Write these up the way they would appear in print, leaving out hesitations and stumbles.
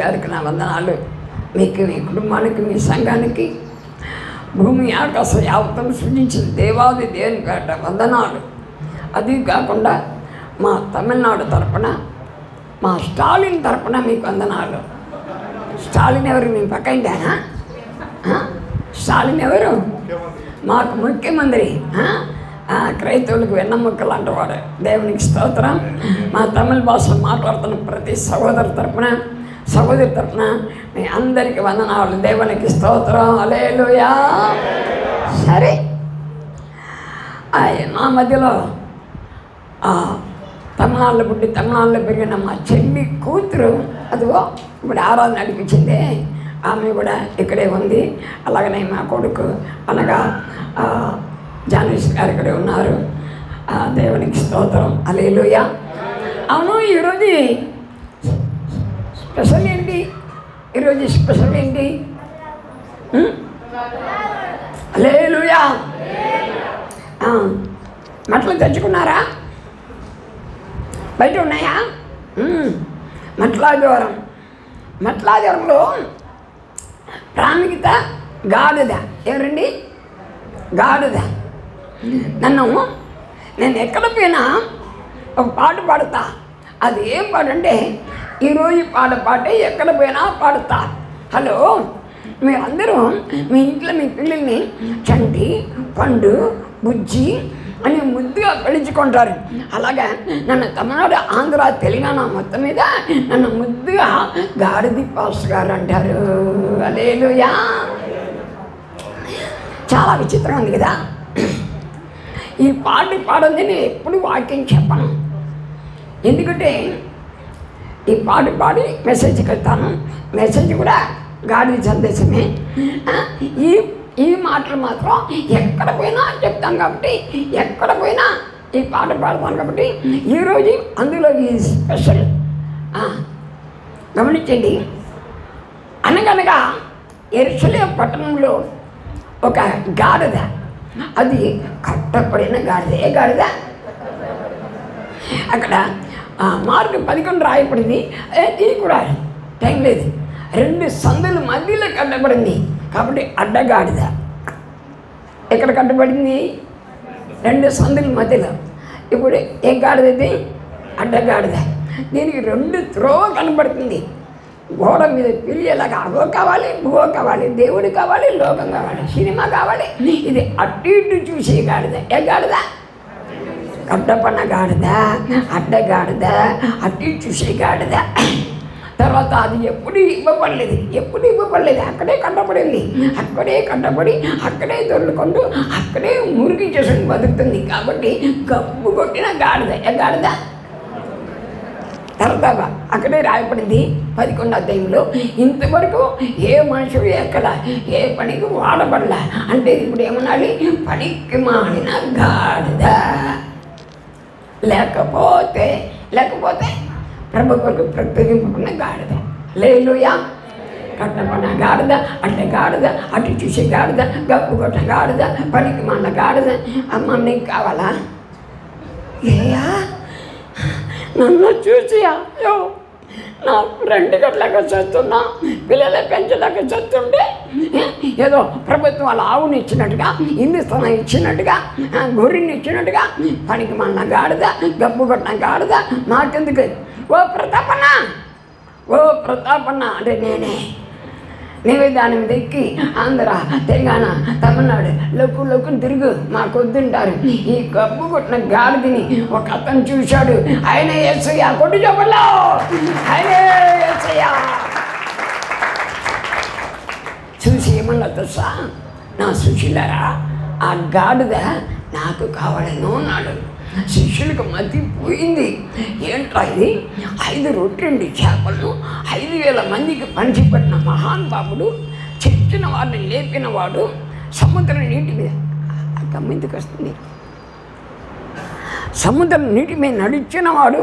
గారికి నా వందనాలు. మీకు, మీ కుటుంబానికి, మీ సంఘానికి, భూమి ఆకాశం యావత్తును సృజించిన దేవాది దేవుని పేట వందనాలు. అది కాకుండా మా తమిళనాడు తరపున, మా స్టాలిన్ తరపున మీకు వందనాలు. స్టాలిన్ ఎవరు? మీ పక్కన స్టాలిన్ ఎవరు? మాకు ముఖ్యమంత్రి, క్రైస్తవులకు వెన్నముక్కలు అంటవాడు. దేవునికి స్తోత్రం. మా తమిళ భాష మాట్లాడుతున్న ప్రతి సహోదరు తరపున మీ అందరికీ వందనాలు. దేవునికి స్తోత్రం. హల్లెలూయా. సరే, నా మధ్యలో తమిళనాడులో పుట్టి తమిళనాడులో పెరిగిన మా చెల్లి కూతురు అదిగో ఇప్పుడు ఆరాధన నడిపించింది. ఆమె కూడా ఇక్కడే ఉంది. అలాగనే మా కొడుకు అనగా జానేష్ గారు ఇక్కడే ఉన్నారు. దేవునికి స్తోత్రం. హల్లెలూయా. అవును, ఈరోజు స్పెషల్ ఏంటి? హల్లెలూయా. మట్లు తెచ్చుకున్నారా? బయట ఉన్నాయా? మట్లాదివరంలో ప్రాముఖ్యత గాడిద. ఎవరండి? గాడిద. నేను ఎక్కడ పోయినా ఒక పాట పాడుతా. అది ఏం పాట అంటే, ఈరోజు పాటే ఎక్కడ పోయినా పాడుతా. హలో, మీరందరూ మీ ఇంట్లో మీ పిల్లల్ని చంటి, పండు, బుజ్జి అని ముద్దుగా పిలుచుకుంటారు. అలాగా నన్ను తమిళనాడు, ఆంధ్ర, తెలంగాణ మొత్తం మీద నన్ను ముద్దుగా గాడిది పాస్ గారు అంటారు. హల్లెలూయా. చాలా విచిత్రంగా ఉంది కదా. ఈ పాట పాడంది నేను ఎప్పుడు వాక్యం చెప్పను. ఎందుకంటే ఈ పాట పాడి మెసేజ్కి వెళ్తాను. మెసేజ్ కూడా గాడిద సందేశమే. ఈ మాటలు మాత్రం ఎక్కడ పోయినా చెప్తాను కాబట్టి, ఎక్కడ పోయినా ఈ పాట పాడతాను కాబట్టి ఈరోజు అందులో ఈ స్పెషల్ గమనించండి. అనగనగా యెరూషలేము పట్టణంలో ఒక గాడిద, అది కట్టబడిన గాడిద. ఏ గాడిద? అక్కడ మార్కు 11 రాయబడింది. ఇది కూడా టైం లేదు. 2 సందుల మధ్యలో కట్టబడింది కాబట్టి అడ్డగాడిద. ఎక్కడ కట్టబడింది? 2 సందుల మధ్యలో. ఇప్పుడు ఏ గాడిద? ఇది అడ్డగాడిద. దీనికి 2 త్రోవ కనబడుతుంది. గోడ మీద పిల్లిలాగా అవో కావాలి, భూవో కావాలి, దేవుడు కావాలి, లోకం కావాలి, సినిమా కావాలి. ఇది అటు ఇటు చూసే గాడిద. ఏ గాడిద? కట్టపన్న గాడిద, అడ్డగాడిద, అటు ఇటు చూసే గాడిద. తర్వాత అది ఎప్పుడు ఇవ్వబడలేదు. అక్కడే కట్టబడింది. అక్కడే దొరుకుంటూ అక్కడే మురికి చేసుకుని బతుకుతుంది. కాబట్టి గబ్బు కొట్టిన గాడిద. ఏ గాడిద? తర్వాత అక్కడే రాయబడింది 11వ అధ్యాయంలో, ఇంతవరకు ఏ మనుషుడు ఎక్కడ ఏ పనికి వాడబడలే. అంటే ఇప్పుడు ఏమనాలి? పనికి మాడిన గాడిద. లేకపోతే ప్రభు కొరకు ప్రత్యేకింపుకున్న గాడిద. హల్లెలూయా. కట్టపడిన గాడిద, అంటే గాడిద, అటు చూసే గాడిద, గప్పు కొట్టిన గాడిద, పనికి మాడిన గాడిద. అమ్మ, నీకు కావాలా? ఏయా, నన్ను చూసి అయ్యో నా ఫ్రెండ్ గట్లగా చస్తున్నా, పిల్లల పెంచలేక చస్తుంటే ఏదో ప్రభుత్వం వాళ్ళ ఆవుని ఇచ్చినట్టుగా, ఇల్లు స్థలం ఇచ్చినట్టుగా, గొర్రెని ఇచ్చినట్టుగా పనికి మన గాడిద, గబ్బు కొట్టిన గాడిద నాకెందుకు? ఓ ప్రతాపన్న అంటే నేనే. నీవే దాని మీద ఎక్కి ఆంధ్ర, తెలంగాణ, తమిళనాడు లొక్కుని తిరుగు, మాకొద్దుంటారు. ఈ గబ్బు కొట్టిన గాడిదని ఒక అతను చూశాడు. ఆయన యేసయ్య. కొట్టు చెప్పలో, ఆయనే యేసయ్య. చూసి ఏమన్నా తెలుసా? నా సుశీలరా, ఆ గాడిద నాకు కావాలను అన్నాడు. శిష్యులకు మతి పోయింది. ఏంట్రా ఇది? 5 రొట్టెలు 2 చేపలను 5,000 మందికి పంచిపెట్టిన మహానుభావుడు, చచ్చిన వాడిని లేపినవాడు, సముద్రం నీటి మీద గమ్మెందుకు వస్తుంది? సముద్రం నీటి మీద నడిచినవాడు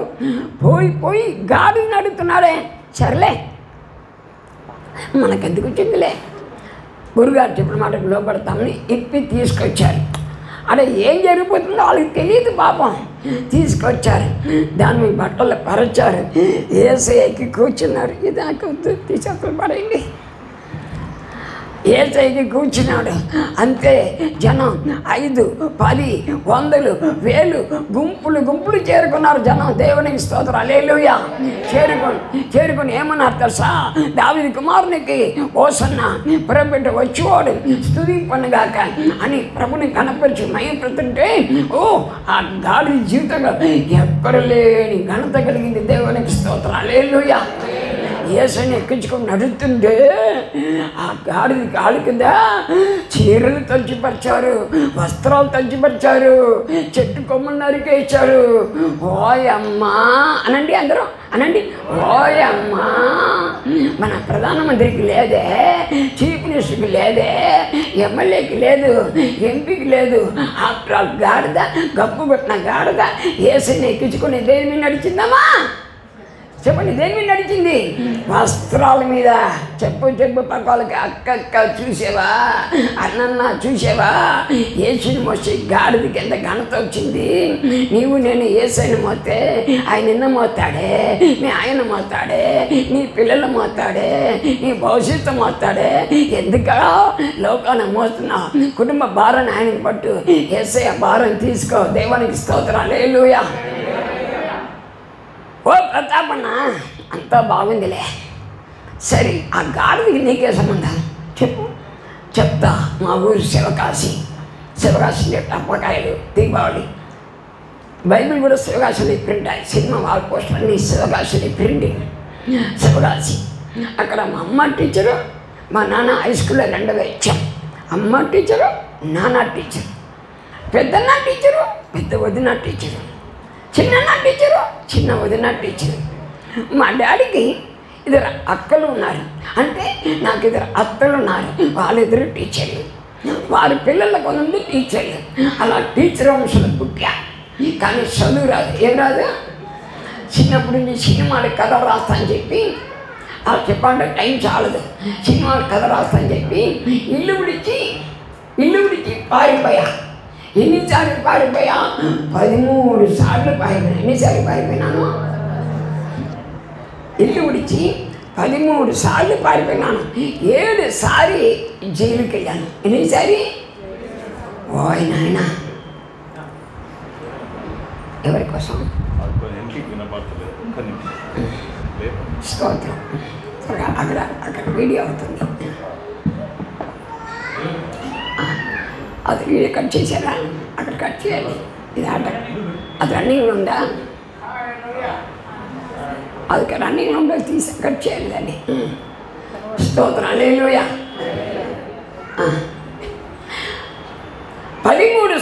పోయి గాడిని నడుస్తున్నాడే. సర్లే, మనకెందుకు వచ్చిందిలే. గురుగారు చెప్పిన మాటకు లోపడతామని ఇప్పి తీసుకొచ్చారు. అక్కడ ఏం జరిగిపోతుందో వాళ్ళకి తెలియదు పాపం. తీసుకొచ్చారు, దాని మీద బట్టలు పరచారు, యేసయ్యకి కూర్చున్నారు. ఇది నాకు తీసేతలు పడండి. యేసయ్యకి కూర్చున్నాడు. అంతే జనం 5, 10, 100, 1000 గుంపులు చేరుకున్నారు జనం. దేవునికి స్తోత్రం, హల్లెలూయా. చేరుకొని ఏమన్నారు తెలుసా? దావీదు కుమారునికి హోసన్నా, ప్రభుట వచ్చేవాడు స్తుతింపనుగాక అని ప్రభుని కనపరిచి మహిమపడుతుంటే, ఓ ఆ గాడి జీవితంలో ఎక్కడ లేని ఘనత కలిగింది. దేవునికి స్తోత్రం, హల్లెలూయా. యేసయ్యని ఎక్కించుకొని నడుస్తుంటే ఆ గాడి కింద చీరలు తంచిపరిచారు, వస్త్రాలు తంచిపరిచారు, చెట్టు కొమ్మలు నరికేశారు. ఓయమ్మా అనండి, అందరూ అనండి, ఓయమ్మా. మన ప్రధానమంత్రికి లేదే, చీఫ్ మినిస్టర్కి లేదే, ఎమ్మెల్యేకి లేదు, ఎంపీకి లేదు. ఆఫ్టర్ ఆల్ గాడిద, గప్పు కొట్టిన గాడిద యేసయ్యని ఎక్కించుకొని దేని మీద నడిచిందమ్మా? చెప్పండి, దేని మీద నడిచింది? వస్త్రాల మీద. చెప్పు పక్కలకి, అక్క చూసావా, అన్నన్న చూసావా, యేసుని మోసి గాడిదకి ఎంత ఘనత వచ్చింది. నీవు నేను యేసయ్యని మోస్తే ఆయన నిన్న మోస్తాడే, మీ ఆయన మోస్తాడే, నీ పిల్లలు మోస్తాడే, నీ భవిష్యత్తు మోస్తాడే. ఎందుక లోకాన్ని మోస్తున్నావు? కుటుంబ భారాన్ని ఆయనకి పట్టు, యేసయ్య భారం తీసుకో. దేవునికి స్తోత్రం, హల్లెలూయా. ఓ ప్రతాపన్న, అంతా బాగుందిలే, సరే ఆ గాడిదకి నీకే సంబంధం చెప్తా. మా ఊరు శివకాశి టప్పకాయలు, దీపావళి, బైబిల్ కూడా శివకాశిని ప్రింట్ అయ్యి, సినిమా వాల్ పోస్టర్ అన్ని శివకాశిని ప్రింటింగ్. శివకాశి అక్కడ మా అమ్మ టీచరు, మా నాన్న హై స్కూల్లో 2 ఇచ్చాం. అమ్మ టీచరు, నాన్న టీచరు, పెద్దన్న టీచరు, పెద్ద వదిన టీచరు, చిన్న టీచరు, చిన్న వదిన టీచరు. మా డాడీకి 2 అక్కలు ఉన్నారు. అంటే నాకు 2 అత్తలు ఉన్నారు. వాళ్ళిద్దరు టీచర్లు, వారి పిల్లల కొంతమంది టీచర్లు. అలా టీచర్ వంశంలో పుట్టా. కానీ చదువు రాదు. ఏం రాదు? చిన్నప్పటి నుంచి సినిమాలకు కథ రాస్తా అని చెప్పి, అలా చెప్పాలంటే టైం చాలదు, సినిమాలకు కథ రాస్తా అని చెప్పి ఇల్లు విడిచి పారిపోయా. ఎన్నిసార్లు పారిపోయా? 13 సార్లు పారిపోయాను. ఎన్నిసార్లు పారిపోయినాను? ఇల్లు విడిచి 13 సార్లు పారిపోయినాను. 7 సారి జైలుకి వెళ్ళాను. ఎన్నిసారి? ఓయ్ నాయన, ఎవరి కోసం? స్తోత్రం. అక్కడ వీడియో అవుతుంది, అది వీడియో కట్ చేశారా? అక్కడ కట్ చేయాలి. ఇది అది రన్నింగ్లో ఉందా? అది రన్నింగ్లో ఉందా? తీసి కట్ చేయాలి దాన్ని. స్తోత్రం, హల్లెలూయా. 13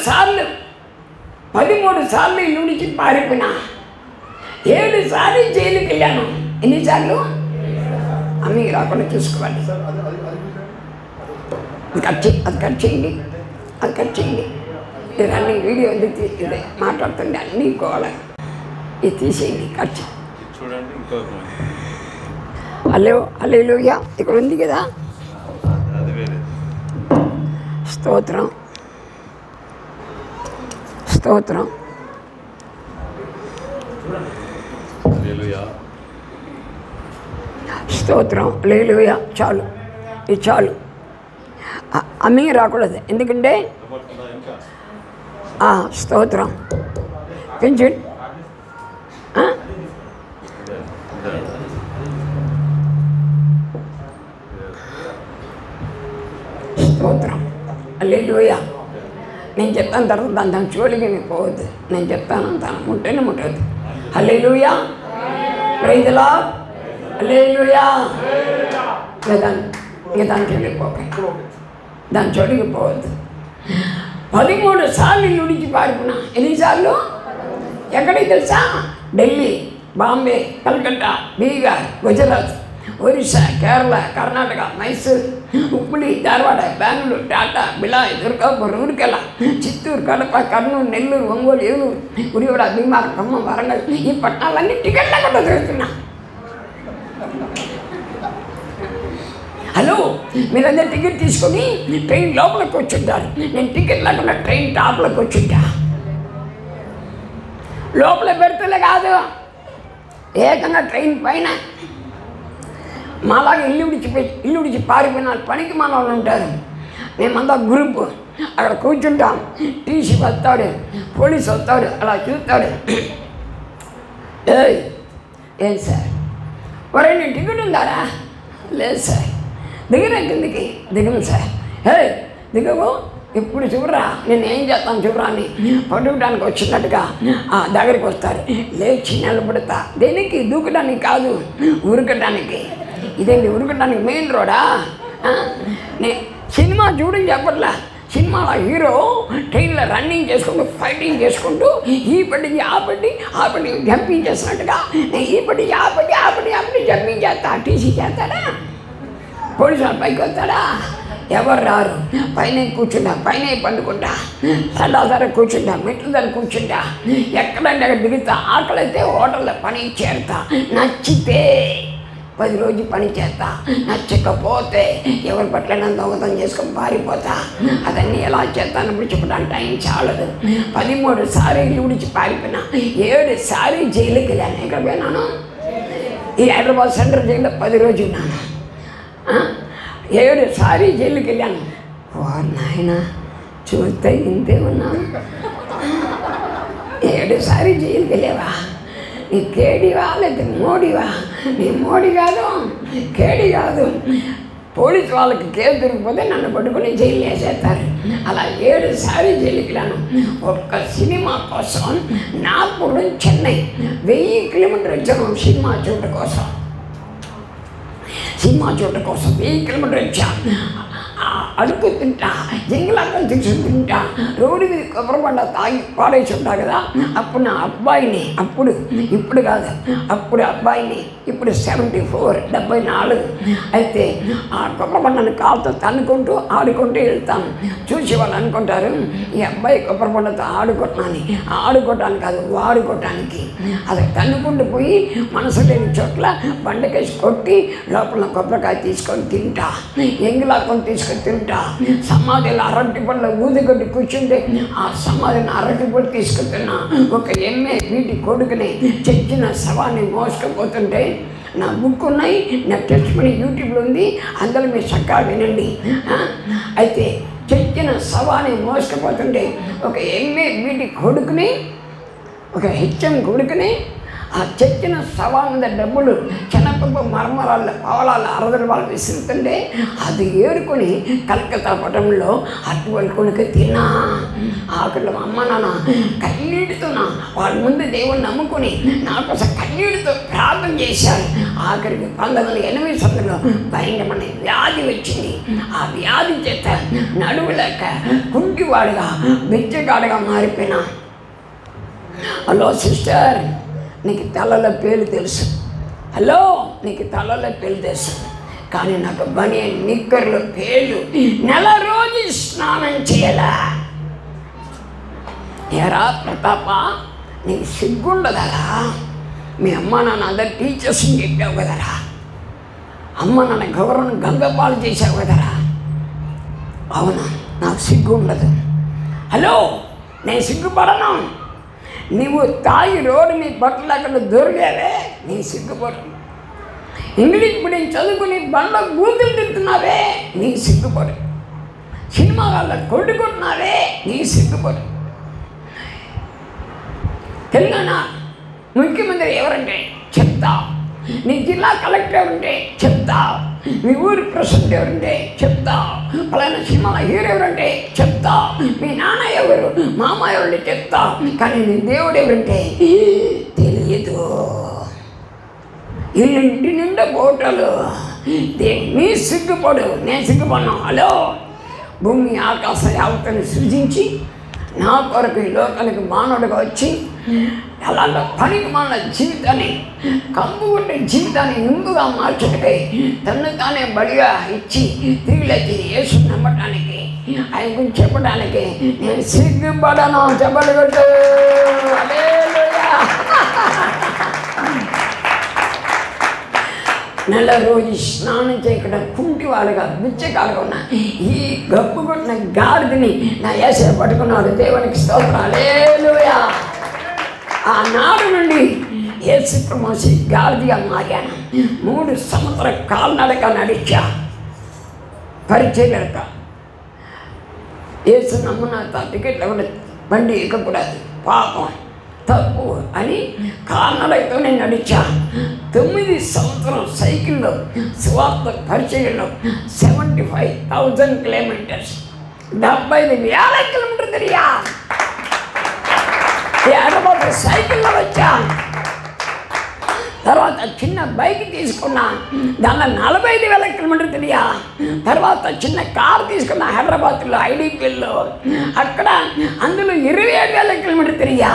సార్లు ఇల్లు నుంచి పారిపోయినా, 7 సార్లు జైలుకి వెళ్ళాను. ఎన్నిసార్లు? అమ్మకి రాకుండా చూసుకోవాలి. అది కట్ చేయండి. ఇది అన్ని వీడియో ఎందుకు ఇది మాట్లాడుతుండే అన్నీ గోళ. ఇది తీసేయండి, కట్ చూడండి. హల్లెలూయా. ఇక్కడ ఉంది కదా, స్తోత్రం. హల్లెలూయా. చాలు, ఇది చాలు. అమ్మీ రాకూడదు, ఎందుకంటే స్తోత్రం పెంచండి. స్తోత్రం, హల్లెలూయా. నేను చెప్తాను తర్వాత దాని చోలికి మీకు పోవద్దు. నేను చెప్తాను అంత ముట్టనే ముట్టవద్దు. హల్లెలూయా, ప్రైజ్ ది లార్డ్, హల్లెలూయా. ఇంకా దానికి వెళ్ళిపోకండి, దాని చోటికి పోవద్దు. 13 సార్లు ఇల్లు నుంచి పారిపోయినా. ఎన్నిసార్లు? ఎక్కడికి తెలుసా? ఢిల్లీ, బాంబే, కలకత్తా, బీహార్, గుజరాత్, ఒరిస్సా, కేరళ, కర్ణాటక, మైసూర్, హుబ్లీ, ధారవాడ, బెంగళూరు, టాటా, బిలాయ్, దుర్గాపూర్, రూర్కెలా, చిత్తూరు, కడప, కర్నూలు, నెల్లూరు, ఒంగోలు, ఏలూరు, గుడివాడ, భీమార్, ఖమ్మం, వరంగల్, ఈ పట్టణాలన్నీ టికెట్ లేకుండా తిరుగుతున్నా. హలో, మీరందరూ టికెట్ తీసుకొని ట్రైన్ లోపలికి కూర్చుంటారు. నేను టికెట్ లేకుండా ట్రైన్ టాప్లోకి కూర్చుంటా. లోపల పెడతలే కాదు, ఏకంగా ట్రైన్ పైన. మాలాగా ఇల్లు విడిచి పారిపోయిన పనికి మన వాళ్ళు ఉంటారు. మేమంతా గ్రూపు అక్కడ కూర్చుంటాం. టీసీ వస్తాడు, పోలీసు వస్తాడు, అలా చూస్తాడు. ఏం సార్, ఒరే నీ టికెట్ ఉందారా? లేదు సార్. దిగరా కిందికి? దిగము సార్. దిగవు, ఇప్పుడు చూడరా నేను ఏం చేస్తాను చూడరా అని పట్టుకోవడానికి వచ్చినట్టుగా దగ్గరికి వస్తారు. లేచి నిలబడతా. దేనికి? దూకడానికి కాదు, ఉరకడానికి. ఇదేంటి ఉరకడానికి మెయిన్ రోడా? సినిమా చూడని చెప్పట్లా. సినిమాలో హీరో ట్రైన్లో రన్నింగ్ చేసుకుంటూ ఫైటింగ్ చేసుకుంటూ ఈ పట్టి ఆ పట్టి జంపింగ్ చేస్తున్నట్టుగా నేను ఈ పట్టి ఆ పట్టి జంపింగ్ చేస్తా. టీసీ చేస్తాడా? పోలీసు వాళ్ళు పైకి వస్తాడా? ఎవరు రారు. పైన కూర్చుంటా, పైన పండుకుంటా, సడా ధర కూర్చుంటా, మెట్ల ధర కూర్చుంటా. ఎక్కడంటే అక్కడ దిగుతా. ఆకలైతే హోటల్లో పని చేరుతా. నచ్చితే 10 రోజులు పని చేస్తా. నచ్చకపోతే ఎవరి పట్ల దొంగతనం చేసుకొని పారిపోతా. అదన్నీ ఎలా చేస్తానప్పుడు చెప్పడానికి టైం చాలదు. 13 సార్లు ఇల్లు విడిచి పారిపోయినా, 7 సార్లు జైలుకి వెళ్ళాను. ఎక్కడ పోయినాను? ఈ హైదరాబాద్ సెంట్రల్ జైల్లో 10 రోజులు ఉన్నాను. 7 సార్లు జైలుకి వెళ్ళాను. నాయన చూస్తే ఇంతే ఉన్నాను. 7 సార్లు జైలుకి వెళ్ళావా? నీ కేడివా లేదా మోడీవా? నీ మోడీ కాదు, కేడి కాదు. పోలీసు వాళ్ళకి కేసు దొరికిపోతే నన్ను పట్టుకుని జైలు వేసేస్తారు. అలా 7 సార్లు జైలుకి వెళ్ళాను. ఒక్క సినిమా కోసం నాగపూర్ నుంచి చెన్నై 1000 కిలోమీటర్లు వచ్చాను. సినిమా చూడటం కోసం 1000 కిలోమీటర్లు వచ్చా. అడుగు తింటా, జంగిలాకలు తింటా, రోడ్డు మీద కొబ్బరిబండ తాగి పాడేసి ఉంటా కదా. అప్పుడు నా అబ్బాయిని, ఇప్పుడు కాదు, అప్పుడు అబ్బాయిని, ఇప్పుడు 74 అయితే ఆ కొబ్బరిబండను కాలుతో తన్నుకుంటూ ఆడుకుంటూ వెళ్తాను. చూసి వాళ్ళు అనుకుంటారు ఈ అబ్బాయి కొబ్బరిబండతో ఆడుకోవటానికి కాదు, వాడుకోవటానికి. అది తన్నుకుంటూ పోయి మనసు లేని చోట్ల బండకేసి కొట్టి లోపల కొబ్బరికాయ తీసుకొని తింటా, ఎంగిలాకొని తీసుకొని తింటా. సమాధిలో అరటి పళ్ళ ఊదిగడ్డి కూర్చుంటే ఆ సమాధిని అరటి పళ్ళు తీసుకుంటున్నా. ఒక ఎంఏ వీటి కొడుకుని చచ్చిన శవాన్ని మోసుకుపోతుంటే నా బుక్ ఉన్నాయి, నా టెస్ట్ మనీ యూట్యూబ్లో ఉంది, అందులో మీరు చక్కగా వినండి. అయితే చచ్చిన శవాన్ని మోసుకుపోతుంటే ఒక ఎంఏ వీటి కొడుకుని, ఒక హెచ్ఎం కొడుకుని ఆ చచ్చిన శవాల మీద డబ్బులు చెనపప్పు మరమరాళ్ళు పావలాలు 60 రూపాయలు విసురుతుంటే అది ఏరుకొని కలకత్తా పట్టణంలో అటువంటి కొనుక్కి తిన్నా. ఆకలి అమ్మ నాన్న కన్నీటితోనా వాళ్ళ ముందు దేవుని నమ్ముకొని నా కోసం కన్నీటితో ప్రార్థన చేశారు. ఆఖరికి 1980 భయంకరమైన వ్యాధి వచ్చింది. ఆ వ్యాధి చేత నడువులేక కుంటివాడుగా బిచ్చగాడుగా మారిపోయినా. హలో సిస్టర్, నీకు తలలో పేలు తెలుసు. హలో, నీకు తలలో పేలు తెలుసు, కానీ నాకు బనియన్ నిక్కర్లు పేలు నెల రోజు స్నానం చేయాలా? ఎరా ప్రతాప, నీకు సిగ్గుండదరా? మీ అమ్మ నాన్న అందరు టీచర్స్ని చెప్పావు కదరా, అమ్మ నాన్న గౌరవం గంగపాలు చేసావు కదరా. అవునా, నాకు సిగ్గు ఉండదు. హలో, నేను సిగ్గుపడను. నువ్వు తాగి రోడ్డు మీ బట్టలు అక్కడ దొరికావే, నీ సిగ్గుపడు. ఇంగ్లీష్ మీడియం చదువుకుని బండ్లో బూతులు తింటున్నావే, నీ సిగ్గుపడు. సినిమా వాళ్ళ కొట్టుకుంటున్నావే, నీ సిగ్గుపడు. తెలంగాణ ముఖ్యమంత్రి ఎవరంటే చెప్తా, నీ జిల్లా కలెక్టర్ ఎవరంటే చెప్తా, మీ ఊరి ప్రెసిడెంట్ ఎవరంటే చెప్తా, పలానా సినిమాల హీరో ఎవరంటే చెప్తా, మీ నాన్న ఎవరు, మామ ఎవరంటే చెప్తా, కానీ నీ దేవుడు ఎవరంటే తెలియదు. ఇల్లుంటి నిండా ఫోటోలు. నీ సిగ్గుపడు, నేను సిగ్గుపడినా. హలో, భూమి ఆకాశ యావత్తని సృజించి నా కొరకు ఈ లోకానికి మానవుడిగా వచ్చి అలాంటి పనికి మన జీవితాన్ని కంపు కొట్టే జీవితాన్ని ఇంపుగా మార్చడానికి తను తానే బడిగా ఇచ్చి తిరిగి లేచి యేసు నమ్మటానికి, ఆయన గురించి చెప్పడానికి నేను సిగ్గుపడను. చెప్పగలగట్టు. నెల రోజు స్నానం చేయకుండా కుంటి వాళ్ళుగా బిచ్చకాలుగా ఉన్న ఈ గప్పు కొట్టిన గాడిదని నా యేసయ్య పట్టుకున్నాడు. దేవునికి స్తోత్రాలు. హల్లెలూయా. ఆనాడు నుండి యేసు ప్రమోసి గాడిదిగా మారాను. 3 సంవత్సరాల కాల్నడక నడిచా. పరిచయం వెళ్త యేసు నమ్మున టికెట్లు కూడా బండి ఎక్కకూడదు, పాపం తప్పు అని కాల్నడకతో నేను నడిచా. 9 సంవత్సరం సైకిల్లో స్వార్థ పరిచయంలో 75,000 కిలోమీటర్స్, 75,000 కిలోమీటర్ తిరిగా. హైదరాబాద్ సైకిల్లో వచ్చా. తర్వాత చిన్న బైక్ తీసుకున్నా, దానిలో 45,000 కిలోమీటర్ తిరిగా. తర్వాత చిన్న కారు తీసుకున్నా హైదరాబాద్లో ఐడిపిల్లో, అక్కడ అందులో 27,000 కిలోమీటర్ తిరిగా.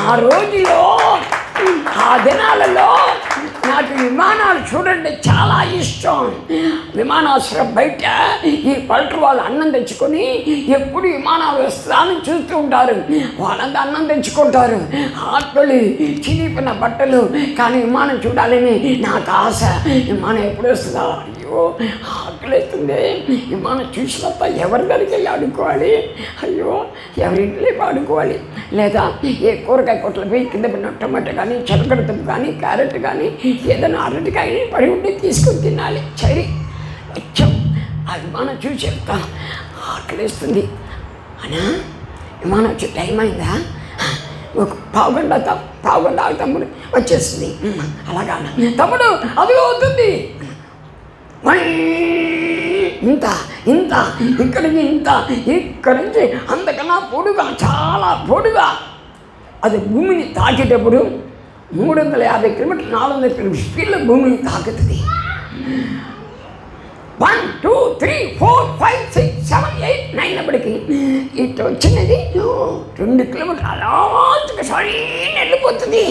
ఆ రోజులో ఆ దినాలలో నాకు విమానాలు చూడండి చాలా ఇష్టం. విమానాశ్రయం బయట ఈ పల్లెటూరు వాళ్ళు అన్నం తెచ్చుకొని ఎప్పుడు విమానాలు వస్తానని చూస్తూ ఉంటారు. వాళ్ళంతా అన్నం తెచ్చుకుంటారు, ఆటలు చినిపిన బట్టలు. కానీ విమానం చూడాలని నాకు ఆశ. విమానం ఎప్పుడు వస్తుందా, అయ్యో ఆకలిస్తుంది, విమానం చూసినంత ఎవరి దగ్గరికి వెళ్ళి ఆడుకోవాలి, అయ్యో ఎవరింట్లో ఆడుకోవాలి. లేదా ఏ కూరగాయ కొట్లు పోయి కింద పడిన టమాటా కానీ చెరగడతపు కానీ క్యారెట్ కానీ ఏదైనా అరటికాయ పడి ఉంటే తీసుకొని తినాలి. సరే వచ్చాం, ఆ విమానం చూసి చెప్తా ఆకలిస్తుంది అనా. విమానం వచ్చే టైం అయిందా, ఒక పావుగంట తమ్ముడు వచ్చేస్తుంది. అలాగా తమ్ముడు అది అవుతుంది, ఇంత ఇంత ఇక్కడి నుంచి అంతకన్నా పొడుగా, చాలా పొడుగా. అది భూమిని తాకేటప్పుడు 350 కిలోమీటర్లు 400 కిలోమీటర్ స్పీడ్లో భూమిని తాకుతుంది. 1 2 3 4 5 6 7 8 9 అప్పటికి ఇటు వచ్చినది 2 కిలోమీటర్లు అలాంటి సరి వెళ్ళిపోతుంది.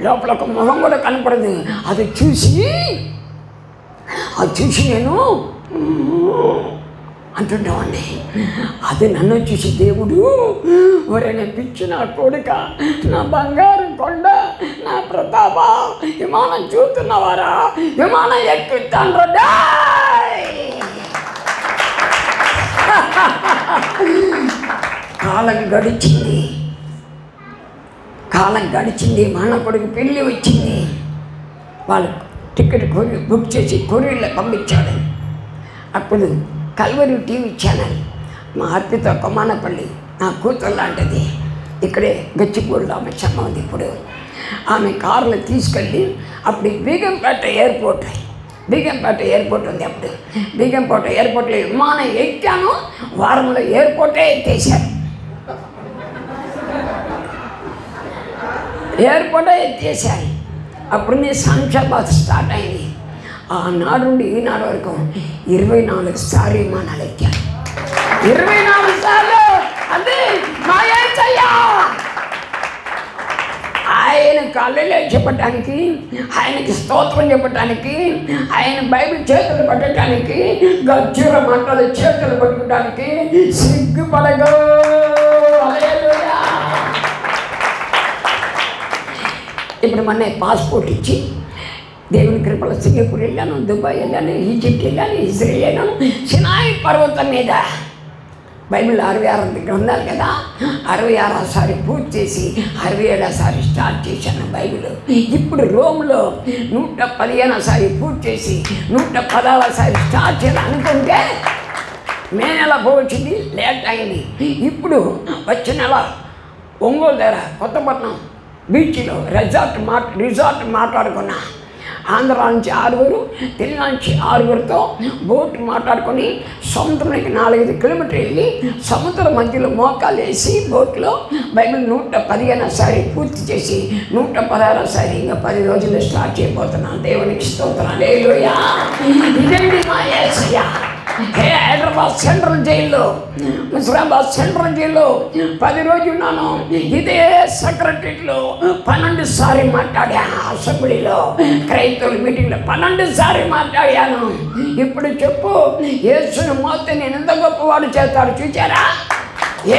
లోపల ఒక మొహం కూడా కనపడదు. అది చూసి నేను అంటుండేవాడిని. అది నన్ను చూసి దేవుడు, ఒరేనే పిచ్చి నా కొడుక, నా బంగారు కొండ, నా ప్రతాప, విమానం చూస్తున్నావారా, విమానం ఎక్కుతాను. కాలం గడిచింది. మన కొడుకు పెళ్ళి వచ్చింది. వాళ్ళు టికెట్ బుక్ చేసి కొరియర్లో పంపించాడు. అప్పుడు కల్వరి టీవీ ఛానల్ మా అర్పిత కొమానపల్లి నా కూతురు లాంటిది, ఇక్కడే గచ్చిపూడిలో ఆమె చెమ్మ ఉంది. ఇప్పుడు ఆమె కారులో తీసుకెళ్ళి అప్పుడు బీగంపేట ఎయిర్పోర్ట్ ఉంది. అప్పుడు బీగంపేట ఎయిర్పోర్ట్లో విమానం ఎక్కాను, వారంలో ఎయిర్పోర్టే ఎత్తేసారు. అప్పుడు నేను శంషాబాద్ స్టార్ట్ అయింది. ఆనాడు నుండి ఈనాడు వరకు 24 సార్లు విమానాలు ఎక్కాను. 24 సార్లు. అదే మా యేసయ్య. ఆయన కళ్ళలో చెప్పటానికి, ఆయనకి స్తోత్రం చెప్పటానికి, ఆయన బైబిల్ చేతులు పట్టడానికి, గజ్జుల మంటలు చేతులు పట్టుకోవడానికి సిగ్గుపడగో. హల్లెలూయా. ఇప్పుడు మొన్న పాస్పోర్ట్ ఇచ్చి దేవుని కృపలో సింగపూర్ వెళ్ళాను, దుబాయ్ వెళ్ళాను, ఈజిప్ట్ వెళ్ళాను, ఇజ్రాయెల్ వెళ్ళాను. సినాయి పర్వతం మీద బైబిల్ 66 గ్రంథాలు కదా, 66సారి పూర్తి చేసి 67సారి స్టార్ట్ చేశాను బైబిల్. ఇప్పుడు రోమ్లో 115సారి పూర్తి చేసి 116సారి స్టార్ట్ చేయాలనుకుంటే మే నెల పోవచ్చింది, లేట్ అయింది. ఇప్పుడు వచ్చే నెల ఒంగోలు దగ్గర కొత్తపట్నం బీచ్లో రిసార్ట్ మాట్లాడుకున్నా. ఆంధ్ర నుంచి 6, తెలంగాణ నుంచి 6తో బోట్ మాట్లాడుకొని సముద్రానికి 4-5 కిలోమీటర్లు వెళ్ళి సముద్రం మధ్యలో మోకాలు వేసి బోట్లో బైబిల్ 115సారి పూర్తి చేసి 116సారి ఇంకా 10 రోజుల్లో స్టార్ట్ చేయబోతున్నాను. దేవునికి స్తోత్రం. హల్లెలూయా. ఇదండి మా యేసయ్య. హైదరాబాద్ సెంట్రల్ జైల్లో, ముస్రాబాద్ సెంట్రల్ జైల్లో 10 రోజులు ఉన్నాను. ఇదే సెక్రటరీలో 12 సార్లు మాట్లాడా. అసెంబ్లీలో క్రైస్తవుల మీటింగ్లో 12 సార్లు మాట్లాడాను. ఇప్పుడు చెప్పు, యేసుని మోస్తే నేను ఎంత గొప్పవాడు చేస్తాడు చూచారా?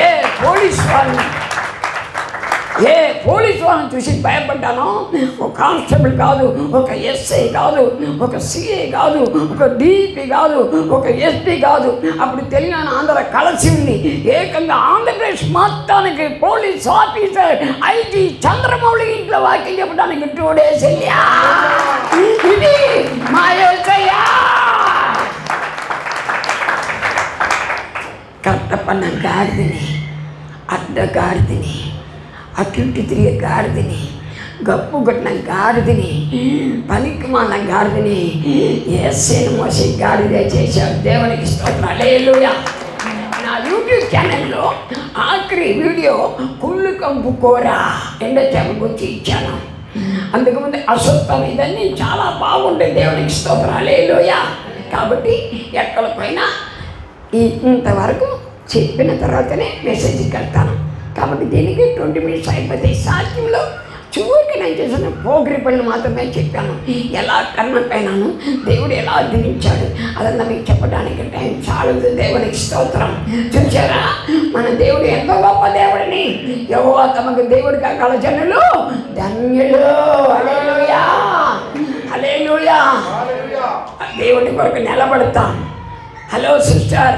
ఏ పోలీసు వాళ్ళు ఏ పోలీసు వాళ్ళని చూసి భయపడ్డానో, ఒక కానిస్టేబుల్ కాదు, ఒక ఎస్ఐ కాదు, ఒక సిఐ కాదు, ఒక డిపి కాదు, ఒక ఎస్పీ కాదు, అప్పుడు తెలంగాణ ఆంధ్ర కలిసి ఉంది. ఏకంగా ఆంధ్రప్రదేశ్ మొత్తానికి పోలీస్ ఆఫీసర్ ఐజీ చంద్రమౌళి ఇంట్లో వాక్యం చెప్పడానికి 2 days వెళ్ళా. ఇది మా యోచయ్యా. కట్టపన్న గాడిదని, అడ్డగాడిదని, అటు తిరిగే గాడిదని, గప్పు కొట్టిన గాడిదని, పనికి మాన గాడిదని యేసేను మోసే గాడిదే చేశాడు. దేవునికి స్తోత్రం. హల్లెలూయా. నా యూట్యూబ్ ఛానల్లో ఆఖరి వీడియో కుళ్ళు కంపు కూర ఎండ చెమకొచ్చి ఇచ్చాను. అందుకుముందు అశుద్ధం ఇదన్నీ చాలా బాగుంటాయి. దేవునికి స్తోత్రం. హల్లెలూయా. కాబట్టి ఎక్కడ పోయినా ఇంతవరకు చెప్పిన తర్వాతనే మెసేజ్కి వెళ్తాను. కాబట్టి దీనికి 20 minutes అయిపోతాయి. సాధ్యంలో చివరికి నేను చేసిన పోగిరి పనులు మాత్రమే చెప్పాను. ఎలా కర్మపైనాను దేవుడు ఎలా దించాడు అదంతా మీకు చెప్పడానికి టైం చాలదు. దేవునికి స్తోత్రం. చూసారా మన దేవుడు ఎంతో గొప్ప దేవుడిని. యెహోవా తమకు దేవుడిగా గల జనులు ధన్యులు. హల్లెలూయా. హల్లెలూయా. దేవుడి కొరకు నిలబడతాం. హలో సిస్టర్,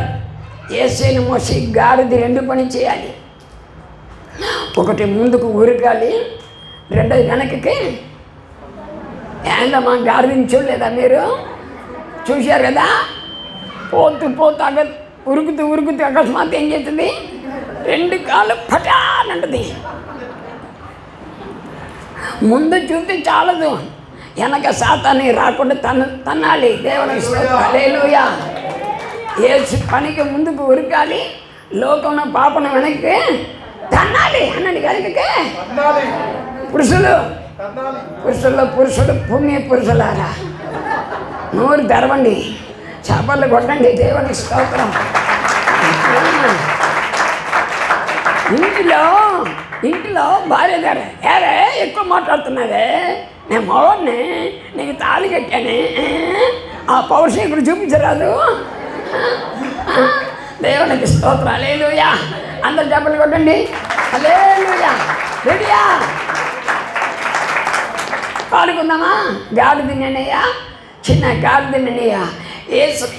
యేసేను మోసి గాడిది 2 పని చేయాలి. ఒకటి ముందుకు ఉరగాలి, 2 వెనక్కి. ఏందమ్మా గాడిదని చూడలేదా మీరు? చూశారు కదా. పోతూ ఉరుకుతూ అకస్మాత్ ఏం చేస్తుంది? 2 కాళ్ళు పటానంటుంది. ముందు చూస్తే చాలదు, వెనక సాతాన్ని రాకుండా తన్నాలి. దేవునికి స్తోత్రం. హల్లెలూయా. యేసు పనికి ముందుకు ఉరకాలి, లోకంలో పాపను వెనక్కి తన్నాలి అన్నది. వెనకకే పురుషులు పుణ్య పురుషులారా నోరు తెరవండి, చేపలు కొట్టండి. దేవునికి స్తోత్రం. ఇంటిలో భార్య గారు ఏరే ఎక్కువ మాట్లాడుతున్నారే, నేను మగవాడిని, నీకు తాళి కట్టానే, ఆ పౌరుషం ఇక్కడ చూపించరాదు. దేవునికి స్తోత్రం. హల్లెలూయా. అందరు చేపలు కొట్టండి. హల్లెలూయా. రెడీయా? పాడుకుందామా? గాడిద నేనయ్యా, చిన్న గాడిద నేనయ్యా.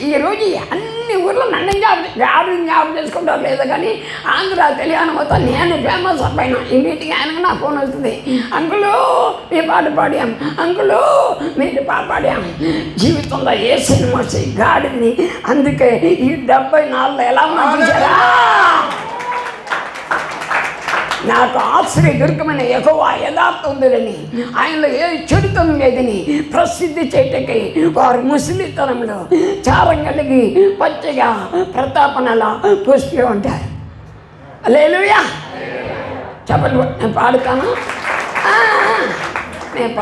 ఈరోజు అన్ని ఊర్లో నన్ను గాడిని జ్ఞాపకం చేసుకుంటారు లేదు కానీ ఆంధ్ర తెలియని మొత్తం నేను ఫేమస్ అబ్బాయినా. ఇంటికి ఆయనకు నా ఫోన్ వస్తుంది, అంకులు మీ పాట పాడాం, అంకులు మీరు పాట పాడాం. జీవితంలో ఏ సినిమా గాడిని. అందుకే ఈ 74 ఎలా ఉన్నా చూసారా? నాకు ఆశ్చర్యదుర్గమైన యెహోవా యథార్థవంతుడని, ఆయనలో ఏ చెడుతనం లేదని ప్రసిద్ధి చేయటకై వారు ముసలితనంలో చారం కలిగి పచ్చగా ప్రతాపనలా పుష్టిగా ఉంటారు. హల్లెలూయా. చెప్పండి. నేను